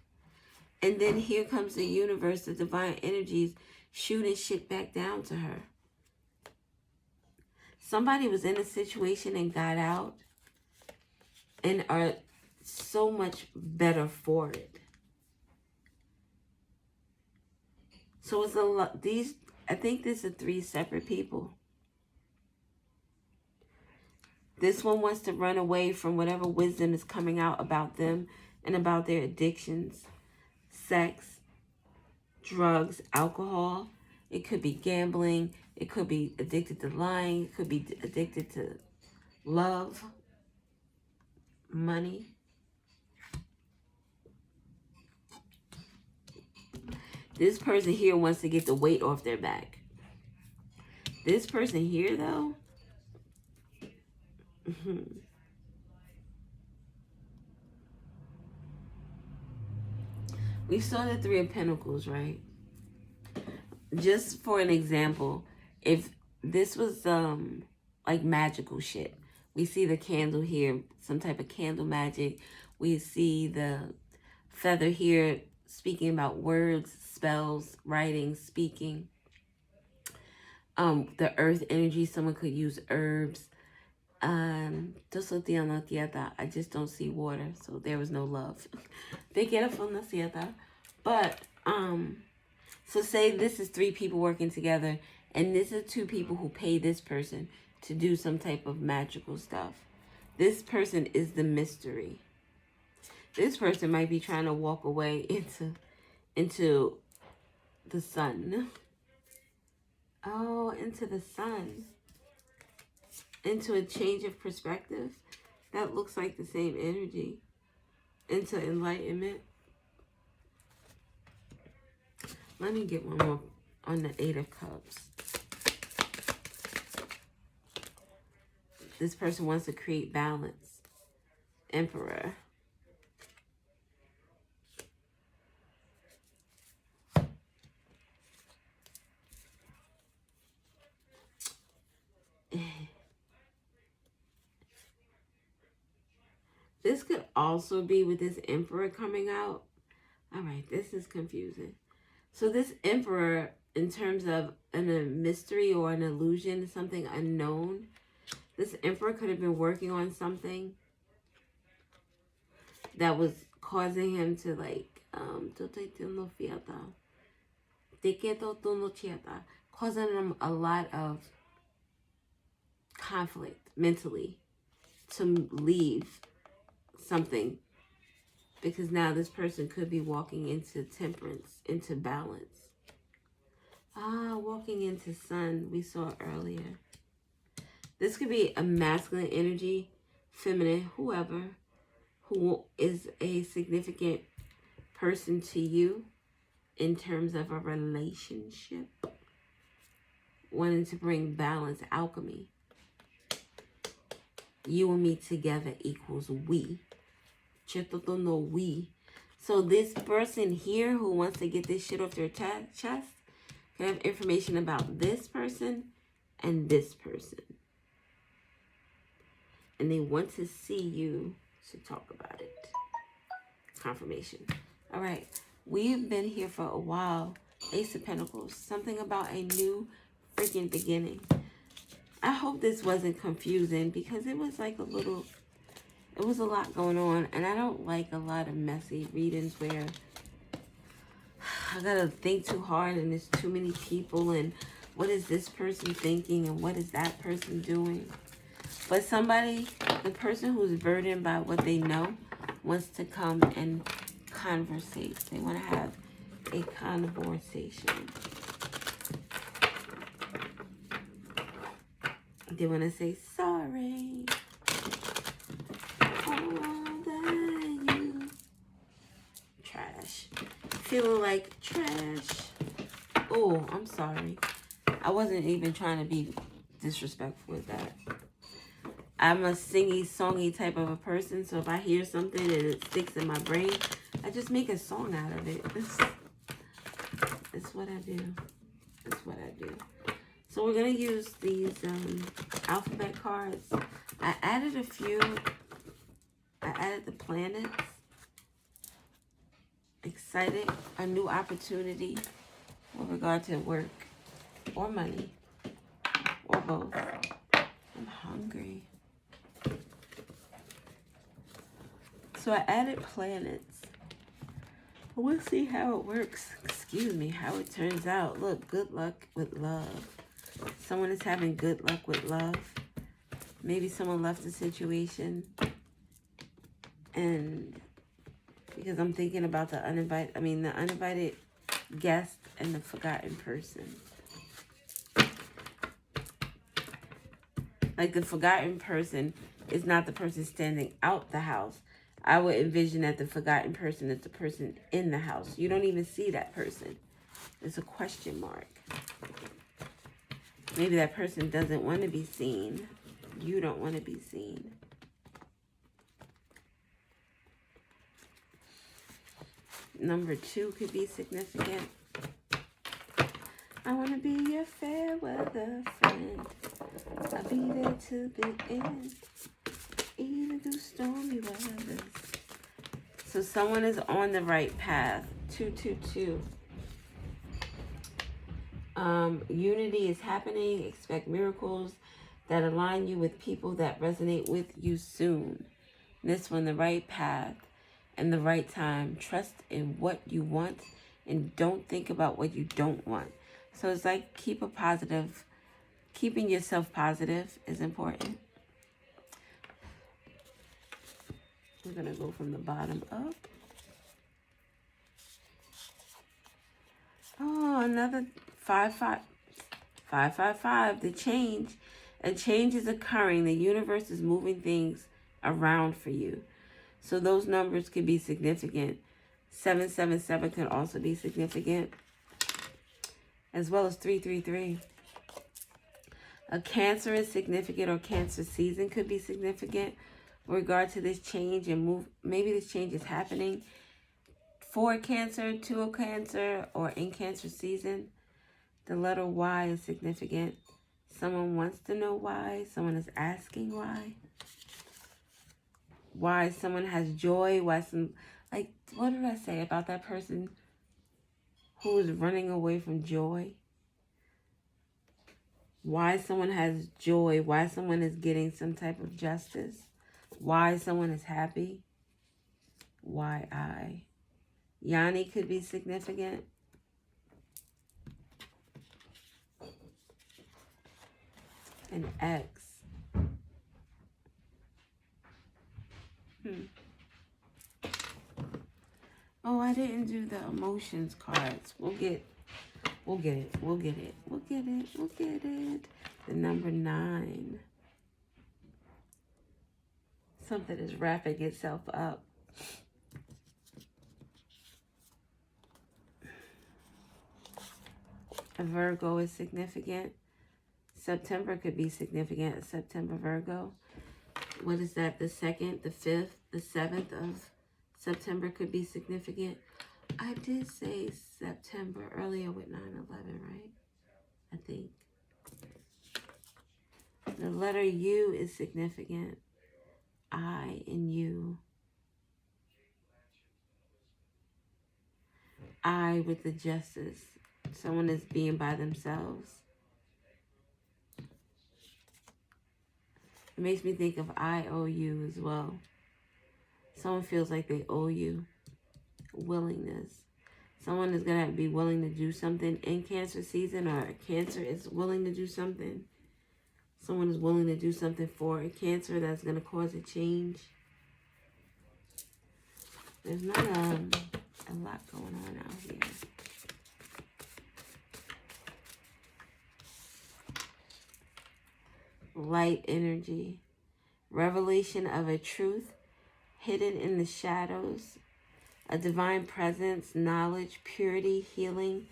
And then here comes the universe, the divine energies shooting shit back down to her. Somebody was in a situation and got out and are so much better for it. So it's a lot. I think this are 3 separate people. This one wants to run away from whatever wisdom is coming out about them and about their addictions. Sex, drugs, alcohol. It could be gambling. It could be addicted to lying. It could be addicted to love, money. This person here wants to get the weight off their back. This person here, though, we saw the 3 of Pentacles, right? Just for an example, if this was like magical shit, we see the candle here, some type of candle magic. We see the feather here speaking about words, spells, writing, speaking. The earth energy, someone could use herbs. I just don't see water, so there was no love. But so say this is 3 people working together, and this is 2 people who pay this person to do some type of magical stuff. This person is the mystery. This person might be trying to walk away into the sun. Oh, into the sun. Into a change of perspective. That looks like the same energy. into enlightenment. Let me get one more on the Eight of Cups. This person wants to create balance. Emperor. This could also be with this Emperor coming out. All right, this is confusing. So this Emperor, in terms of a mystery or an illusion, something unknown, this Emperor could have been working on something that was causing him to causing him a lot of conflict mentally to leave something, because now this person could be walking into temperance, into balance. Walking into sun, we saw earlier. This could be a masculine energy, feminine, whoever, who is a significant person to you in terms of a relationship, wanting to bring balance, alchemy. You and me together equals we. We. So this person here who wants to get this shit off their chest can have information about this person and this person. And they want to see you to talk about it. Confirmation. All right. We've been here for a while. Ace of Pentacles. Something about a new freaking beginning. I hope this wasn't confusing, because it was like it was a lot going on. And I don't like a lot of messy readings where I gotta think too hard and there's too many people and what is this person thinking and what is that person doing. But somebody, the person who's burdened by what they know, wants to come and conversate. They want to have a conversation. They want to say sorry. All that you trash. Feeling like trash. Oh, I'm sorry. I wasn't even trying to be disrespectful with that. I'm a singy, songy type of a person, so if I hear something and it sticks in my brain, I just make a song out of it. That's what I do. That's what I do. So we're going to use these alphabet cards. I added a few. I added the planets. Excited. A new opportunity with regard to work or money or both. I'm hungry. So I added planets. We'll see how it works. Excuse me, how it turns out. Look, good luck with love. Someone is having good luck with love. Maybe someone left a situation. And because I'm thinking about the uninvited guest and the forgotten person. Like the forgotten person is not the person standing out the house. I would envision that the forgotten person is the person in the house. You don't even see that person. It's a question mark. Maybe that person doesn't want to be seen. You don't want to be seen. Number 2 could be significant. I want to be your fair weather friend. I'll be there to the end, even through stormy weather. So someone is on the right path. 222. Unity is happening. Expect miracles that align you with people that resonate with you soon. This one, the right path and the right time. Trust in what you want and don't think about what you don't want. So it's like keeping yourself positive is important. We're going to go from the bottom up. Oh, another 555. The change. A change is occurring. The universe is moving things around for you. So those numbers could be significant. 777 could also be significant, as well as 333. A Cancer is significant, or Cancer season could be significant with regard to this change and move. Maybe this change is happening for Cancer, to a Cancer, or in Cancer season. The letter Y is significant. Someone wants to know why. Someone is asking why. Why someone has joy. Why some, like, what did I say about that person who is running away from joy? Why someone has joy. Why someone is getting some type of justice. Why someone is happy. Why I. Yanni could be significant. And X. Oh, I didn't do the emotions cards. We'll get it. We'll get it. We'll get it. The number 9. Something is wrapping itself up. A Virgo is significant. September could be significant. September Virgo. What is that? The 2nd, the 5th, the 7th of September could be significant. I did say September earlier with 9/11, right? I think. The letter U is significant. I and you. I with the justice. Someone is being by themselves. It makes me think of I owe you as well. Someone feels like they owe you. Willingness. Someone is going to be willing to do something in Cancer season, or Cancer is willing to do something. Someone is willing to do something for a Cancer that's going to cause a change. There's not a lot going on out here. Light energy. Revelation of a truth hidden in the shadows. A divine presence, knowledge, purity, healing,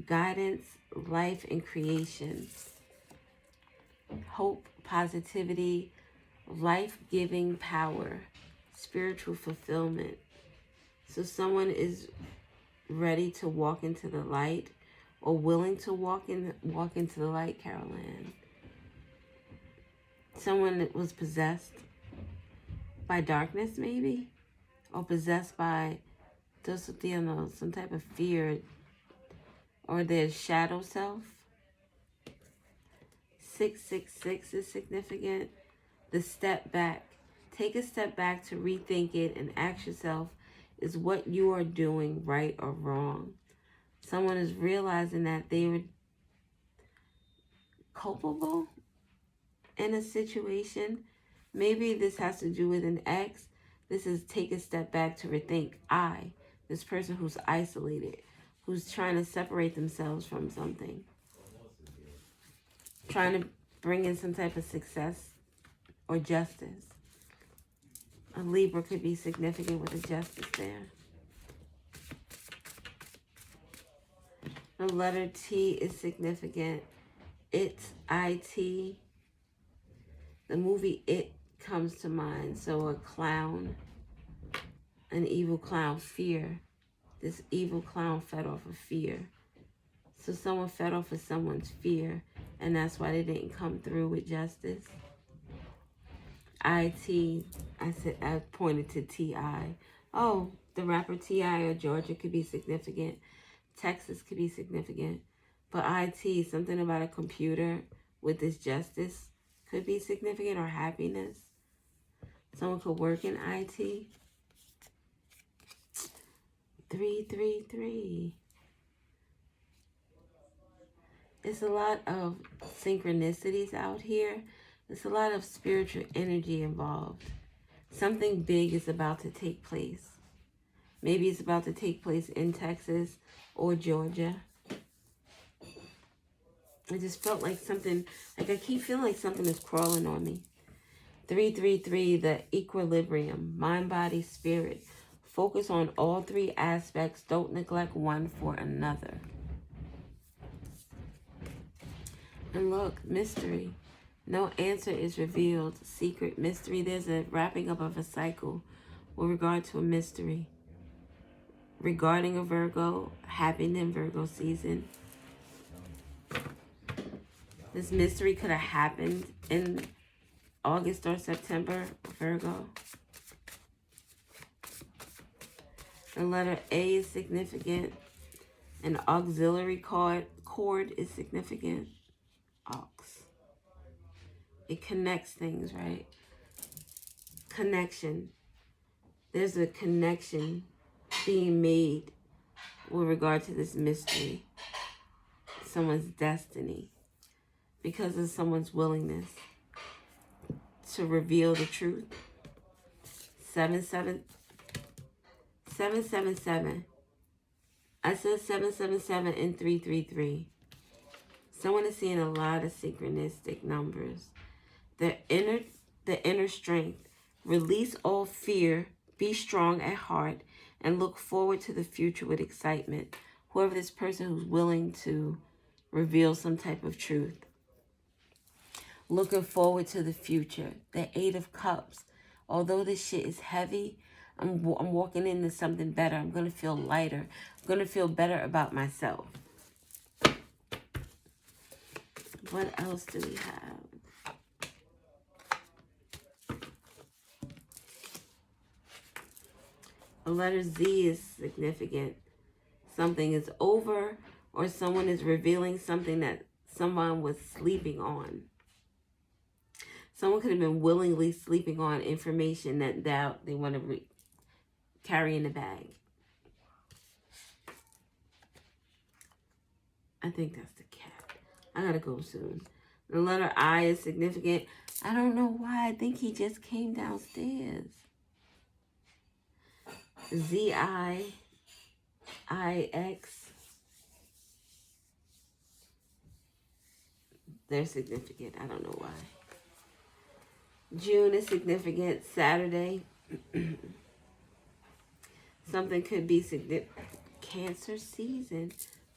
guidance, life, and creation. Hope, positivity, life-giving power, spiritual fulfillment. So someone is ready to walk into the light, or willing to walk into the light, Caroline. Someone that was possessed by darkness, maybe, or possessed by some type of fear, or their shadow self. 666 is significant. The step back. Take a step back to rethink it and ask yourself, is what you are doing right or wrong? Someone is realizing that they were culpable in a situation. Maybe this has to do with an ex. This is take a step back to rethink. This person who's isolated, who's trying to separate themselves from something, trying to bring in some type of success or justice. A Libra could be significant with the justice there. The letter T is significant. It's IT. The movie It comes to mind. So a clown, an evil clown, fear. This evil clown fed off of fear. So someone fed off of someone's fear, and that's why they didn't come through with justice. IT, I pointed to T.I. Oh, the rapper T.I. or Georgia could be significant. Texas could be significant. But IT, something about a computer with this justice could be significant, or happiness. Someone could work in IT. 333. It's a lot of synchronicities out here. There's a lot of spiritual energy involved. Something big is about to take place. Maybe it's about to take place in Texas or Georgia. I just felt like something, like I keep feeling like something is crawling on me. 333, the equilibrium, mind, body, spirit. Focus on all three aspects. Don't neglect one for another. And look, mystery. No answer is revealed. Secret, mystery. There's a wrapping up of a cycle with regard to a mystery. Regarding a Virgo, happened in Virgo season. This mystery could have happened in August or September, Virgo. The letter A is significant. An auxiliary chord is significant. Aux. It connects things, right? Connection. There's a connection being made with regard to this mystery. Someone's destiny. Because of someone's willingness to reveal the truth. 777. I said 777 and 333. Someone is seeing a lot of synchronistic numbers. The inner strength. Release all fear. Be strong at heart. And look forward to the future with excitement. Whoever this person who's willing to reveal some type of truth. Looking forward to the future. The 8 of Cups. Although this shit is heavy, I'm walking into something better. I'm going to feel lighter. I'm going to feel better about myself. What else do we have? The letter Z is significant. Something is over, or someone is revealing something that someone was sleeping on. Someone could have been willingly sleeping on information that they want to carry in the bag. I think that's the cat. I gotta go soon. The letter I is significant. I don't know why. I think he just came downstairs. Z-I-I-X. They're significant. I don't know why. June is significant. Saturday. Something could be significant. Cancer season.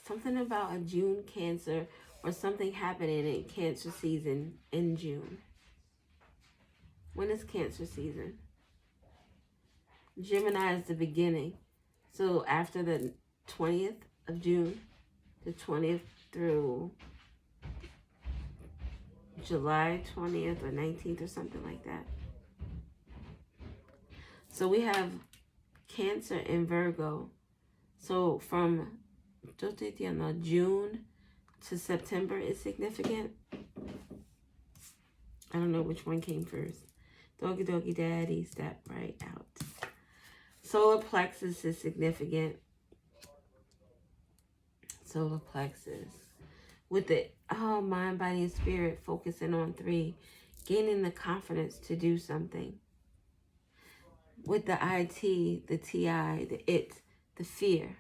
Something about a June Cancer or something happening in Cancer season in June. When is Cancer season? Gemini is the beginning. So after the 20th of June, the 20th through July 20th or 19th or something like that. So we have Cancer and Virgo. So from June to September is significant. I don't know which one came first. Doggy doggy daddy, step right out. Solar plexus is significant. Solar plexus. With the mind, body, and spirit, focusing on 3. Gaining the confidence to do something. With the IT, the TI, the it, the fear.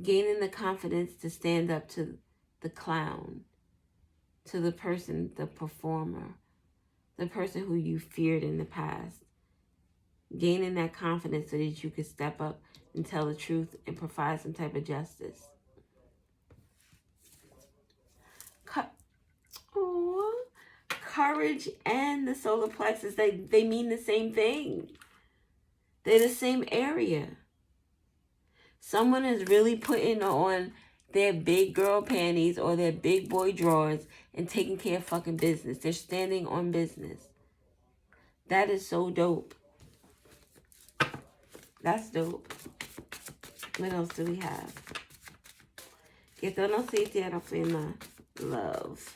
Gaining the confidence to stand up to the clown. To the person, the performer. The person who you feared in the past. Gaining that confidence so that you could step up and tell the truth and provide some type of justice. Courage and the solar plexus, they mean the same thing. They're the same area. Someone is really putting on their big girl panties or their big boy drawers and taking care of fucking business. They're standing on business. That is so dope. That's dope. What else do we have? Que esto no se tiene pena. Love.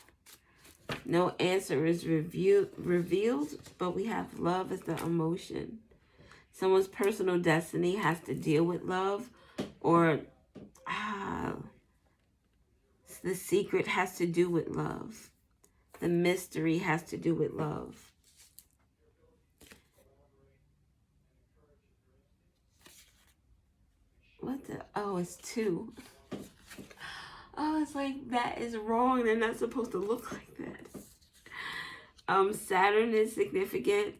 No answer is revealed, but we have love as the emotion. Someone's personal destiny has to deal with love, or the secret has to do with love. The mystery has to do with love. What the? Oh, it's 2. Oh, it's like, that is wrong. They're not supposed to look like that. Saturn is significant.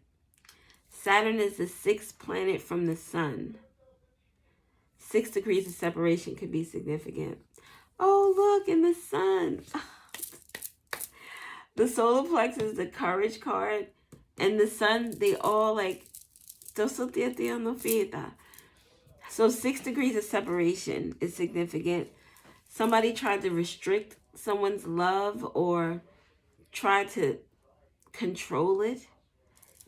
Saturn is the 6th planet from the sun. 6 degrees of separation could be significant. Oh, look, in the sun. The solar plexus is the courage card. And the sun, they all like, so 6 degrees of separation is significant. Somebody tried to restrict someone's love or try to control it.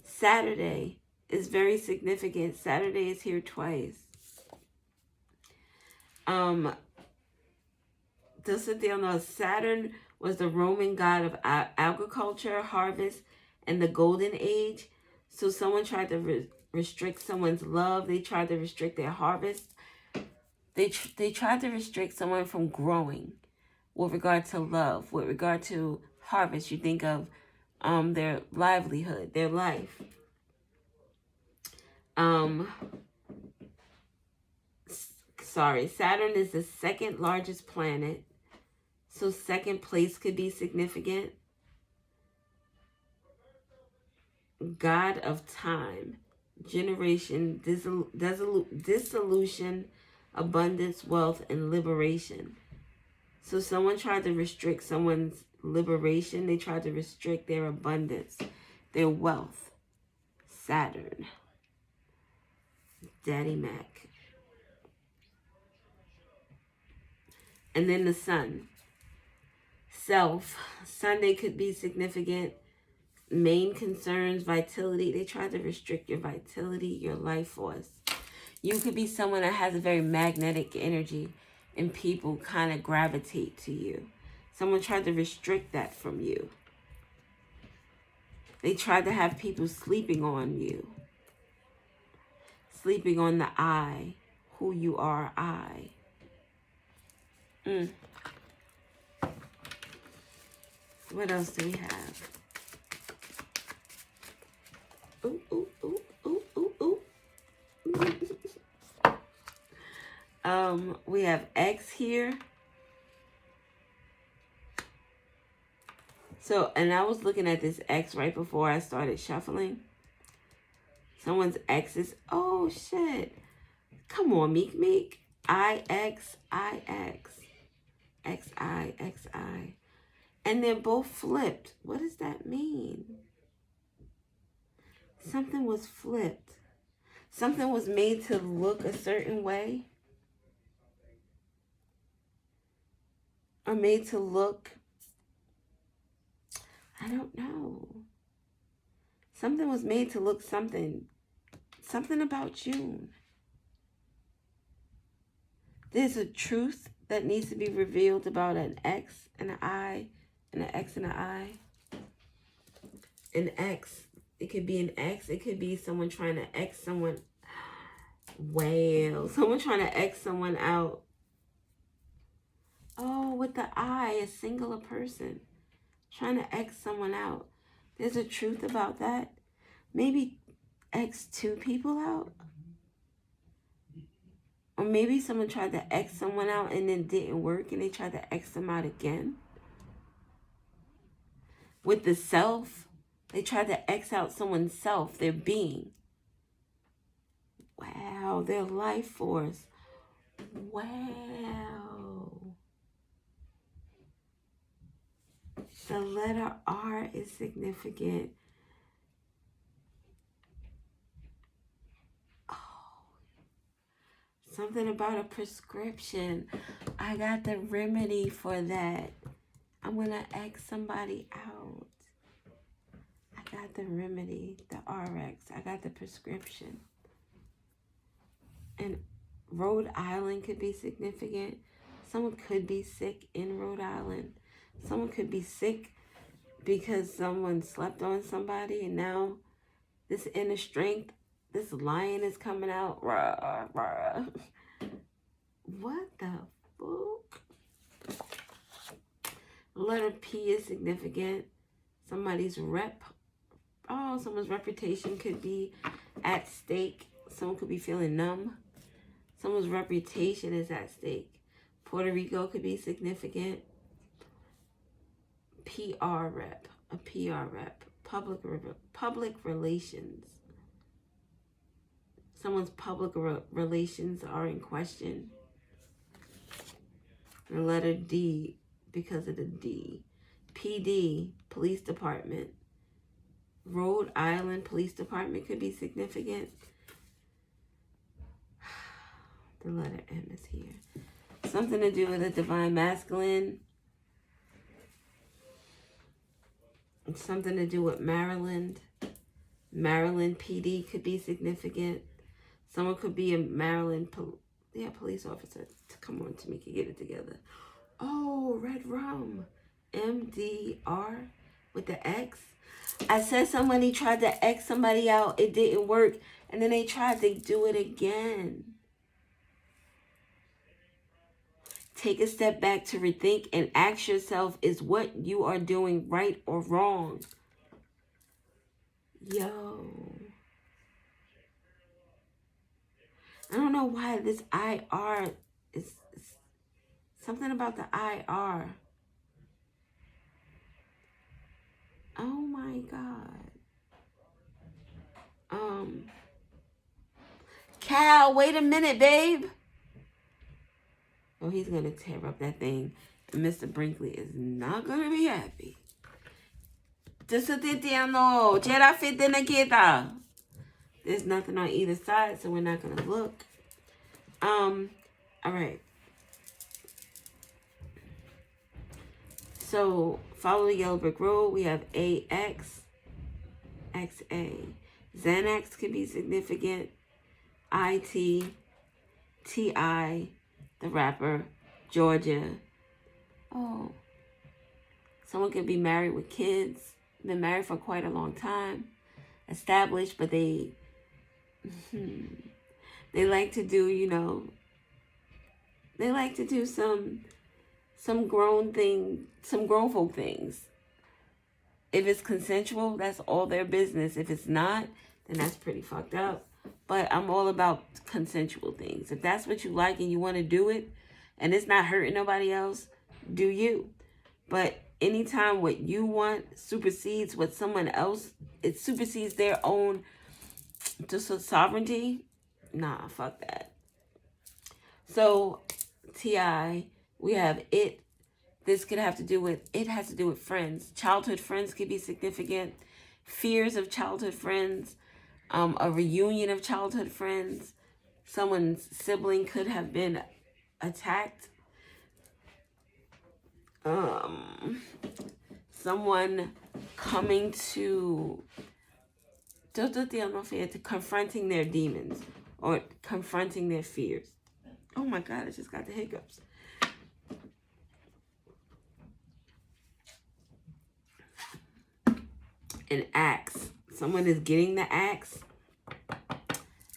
Saturday is very significant. Saturday is here twice. Saturn was the Roman god of agriculture, harvest, and the golden age. So someone tried to restrict someone's love. They tried to restrict their harvest. They tried to restrict someone from growing with regard to love. With regard to harvest, you think of their livelihood, their life. Saturn is the 2nd largest planet. So 2nd place could be significant. God of time, generation, dissolution, abundance, wealth, and liberation. So someone tried to restrict someone's liberation. They tried to restrict their abundance, their wealth. Saturn. Daddy Mac. And then the sun. Self. Sunday could be significant. Main concerns, vitality. They try to restrict your vitality, your life force. You could be someone that has a very magnetic energy and people kind of gravitate to you. Someone tried to restrict that from you. They tried to have people sleeping on you. Sleeping on the I. Who you are, I. What else do we have? Ooh, ooh, ooh, ooh, ooh, ooh. We have X here. So, and I was looking at this X right before I started shuffling. Someone's X is, oh shit. Come on, Meek. I-X, I-X. X-I, X-I. And they're both flipped. What does that mean? Something was flipped. Something was made to look a certain way. Or made to look, I don't know. Something was made to look something. Something about June. There's a truth that needs to be revealed about an X and an I and an X and an I. An X. It could be an X. It could be someone trying to X someone. Wow. Someone trying to X someone out. Oh, with the I, a singular person. Trying to X someone out. There's a truth about that. Maybe X 2 people out. Or maybe someone tried to X someone out and then didn't work and they tried to X them out again. With the self, they tried to X out someone's self, their being. Wow, their life force. Wow. The letter R is significant. Something about a prescription. I got the remedy for that. I'm going to X somebody out. I got the remedy, the RX. I got the prescription. And Rhode Island could be significant. Someone could be sick in Rhode Island. Someone could be sick because someone slept on somebody and now this inner strength, this lion is coming out. Rah, rah. What the fuck? Letter P is significant. Somebody's someone's reputation could be at stake. Someone could be feeling numb. Someone's reputation is at stake. Puerto Rico could be significant. PR rep. A PR rep. public relations. Someone's public relations are in question. The letter D, because of the D. PD, police department. Rhode Island Police Department could be significant. The letter M is here. Something to do with the divine masculine. Something to do with Maryland. Maryland PD could be significant. Someone could be a Maryland police officer. Come on, Tamika, get it together. Oh, red rum. MDR with the X. I said somebody tried to X somebody out. It didn't work. And then they tried to do it again. Take a step back to rethink and ask yourself, is what you are doing right or wrong? Yo. I don't know why this IR is something about the IR. Oh my God. Cal, wait a minute, babe. Oh, he's going to tear up that thing. And Mr. Brinkley is not going to be happy. There's nothing on either side, so we're not going to look. All right. So, follow the yellow brick road. We have AX, XA. Xanax could be significant. IT, TI, the rapper, Georgia. Oh. Someone could be married with kids. Been married for quite a long time. Established, but they like to do, they like to do some grown folk things. If it's consensual, that's all their business. If it's not, then that's pretty fucked up. But I'm all about consensual things. If that's what you like and you want to do it, and it's not hurting nobody else, do you. But anytime what you want supersedes what someone else, it supersedes their own sovereignty, nah, fuck that. So, TI, we have it. This could have to do with, it has to do with friends. Childhood friends could be significant. Fears of childhood friends. A reunion of childhood friends. Someone's sibling could have been attacked. Someone coming to confronting their demons or confronting their fears. Oh my God, I just got the hiccups. An axe. Someone is getting the axe.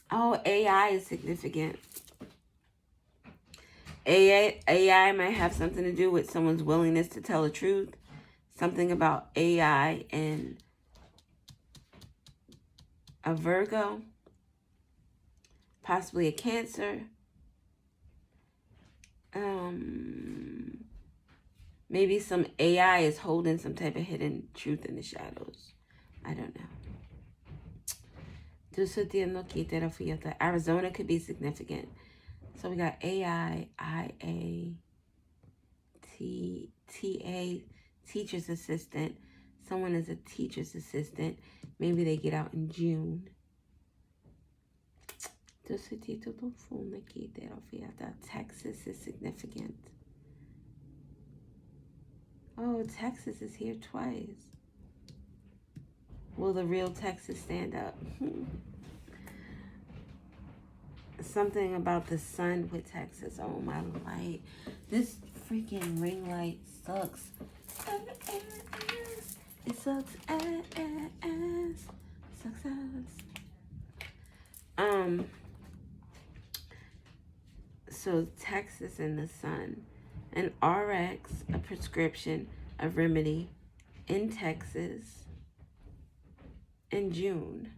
Oh, AI is significant. AI might have something to do with someone's willingness to tell the truth. Something about AI and a Virgo. Possibly a Cancer. Maybe some AI is holding some type of hidden truth in the shadows. I don't know. Arizona could be significant. So we got AI, IA, TA, teacher's assistant. Someone is a teacher's assistant. Maybe they get out in June. Texas is significant. Oh, Texas is here twice. Will the real Texas stand up? Something about the sun with Texas. Oh, my light. This freaking ring light sucks. It sucks ass. Sucks ass. So Texas and the sun. An RX, a prescription, a remedy in Texas in June.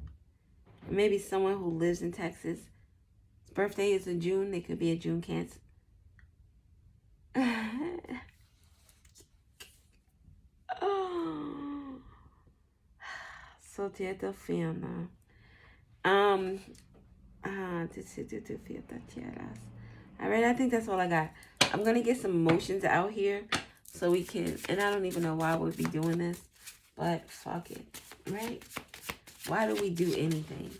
Maybe someone who lives in Texas, his birthday is in June. They could be a June Cancer. Oh. solteiro fina. Alright, I think that's all I got. I'm gonna get some emotions out here so we can, and I don't even know why we'd be doing this, but fuck it, right? Why do we do anything?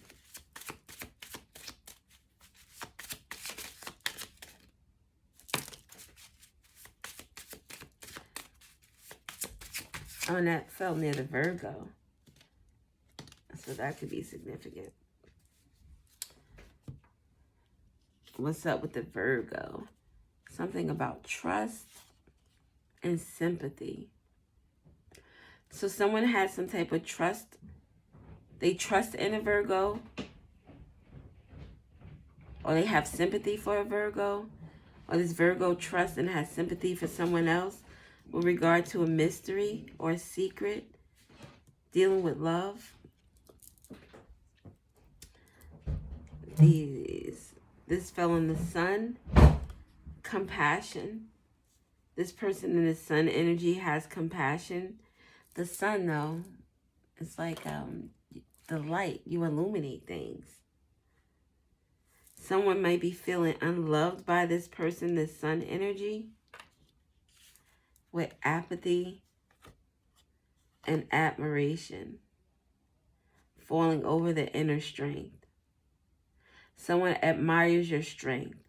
Oh, and that fell near the Virgo. So that could be significant. What's up with the Virgo? Something about trust and sympathy. So someone has some type of trust. They trust in a Virgo. Or they have sympathy for a Virgo. Or this Virgo trusts and has sympathy for someone else with regard to a mystery or a secret. Dealing with love. This fell in the sun. Compassion. This person in the sun energy has compassion. The sun, though, it's like the light. You illuminate things. Someone might be feeling unloved by this person, this sun energy, with apathy and admiration, falling over the inner strength. Someone admires your strength.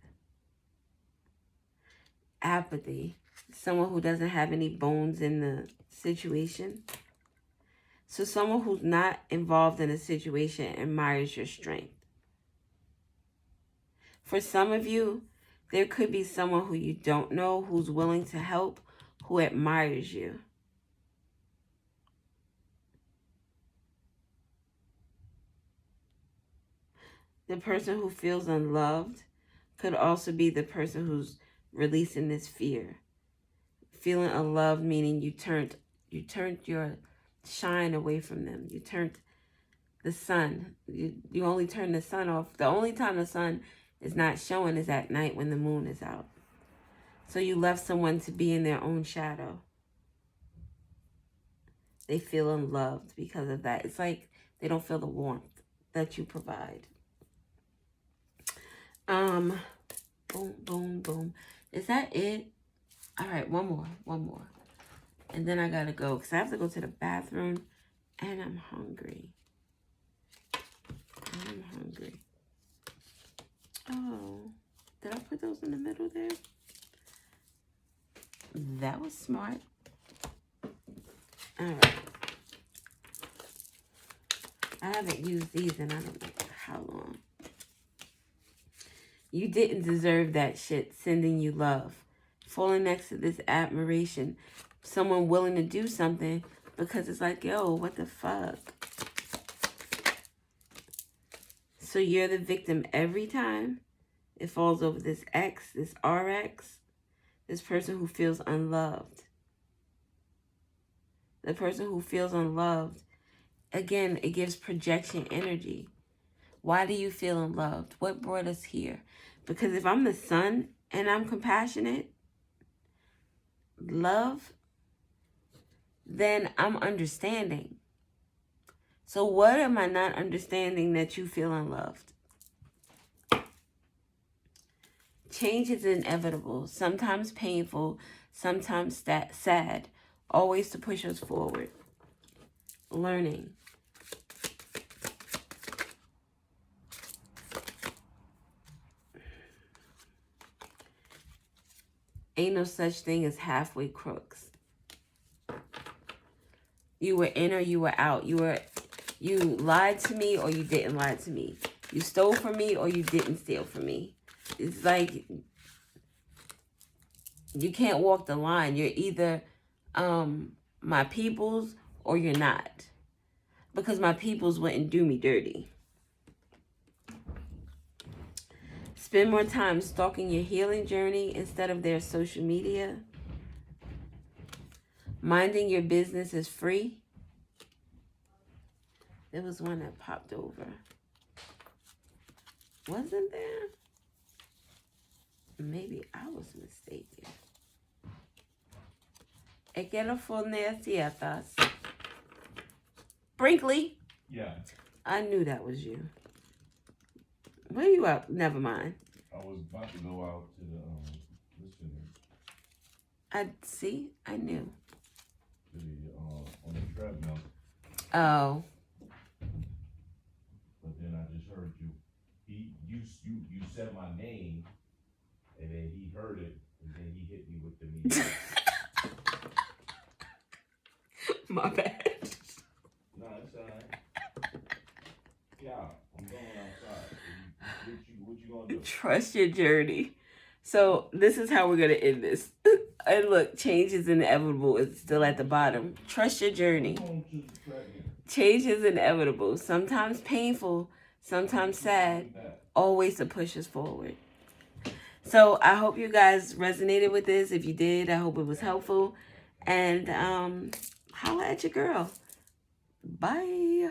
Apathy, someone who doesn't have any bones in the situation. So someone who's not involved in a situation admires your strength. For some of you, there could be someone who you don't know who's willing to help, who admires you. The person who feels unloved could also be the person who's releasing this fear. Feeling unloved meaning you turned your shine away from them. You turned the sun. You only turn the sun off. The only time the sun is not showing is at night when the moon is out. So you left someone to be in their own shadow. They feel unloved because of that. It's like they don't feel the warmth that you provide. Boom, boom, boom. Is that it? All right, one more. And then I gotta go because I have to go to the bathroom and I'm hungry. Oh, did I put those in the middle there? That was smart. All right. I haven't used these in I don't know how long. You didn't deserve that shit. Sending you love. Falling next to this admiration. Someone willing to do something because it's like, yo, what the fuck? So you're the victim every time. It falls over this X, this RX. This person who feels unloved. The person who feels unloved. Again, it gives projection energy. Why do you feel unloved? What brought us here? Because if I'm the sun and I'm compassionate, love, then I'm understanding. So what am I not understanding that you feel unloved? Change is inevitable, sometimes painful, sometimes sad, always to push us forward. Learning. Ain't no such thing as halfway crooks. You were in or you were out. You lied to me or you didn't lie to me. You stole from me or you didn't steal from me. It's like you can't walk the line. You're either my people's or you're not. Because my people's wouldn't do me dirty. Spend more time stalking your healing journey instead of their social media. Minding your business is free. There was one that popped over. Wasn't there? Maybe I was mistaken. E que no fue ciertas. Brinkley. Yeah. I knew that was you. Where you at? Never mind. I was about to go out to the listening I see. I knew. to the on the treadmill, Oh. but then I just heard you. You said my name, and then he heard it, and then he hit me with the meat. My bad. No, it's alright. Yeah, I'm going outside. What you gonna do? Trust your journey. So this is how we're gonna end this. And look, change is inevitable. It's still at the bottom. Trust your journey. Change is inevitable. Sometimes painful, sometimes sad. Always to push us forward. So I hope you guys resonated with this. If you did, I hope it was helpful. And holla at your girl. Bye.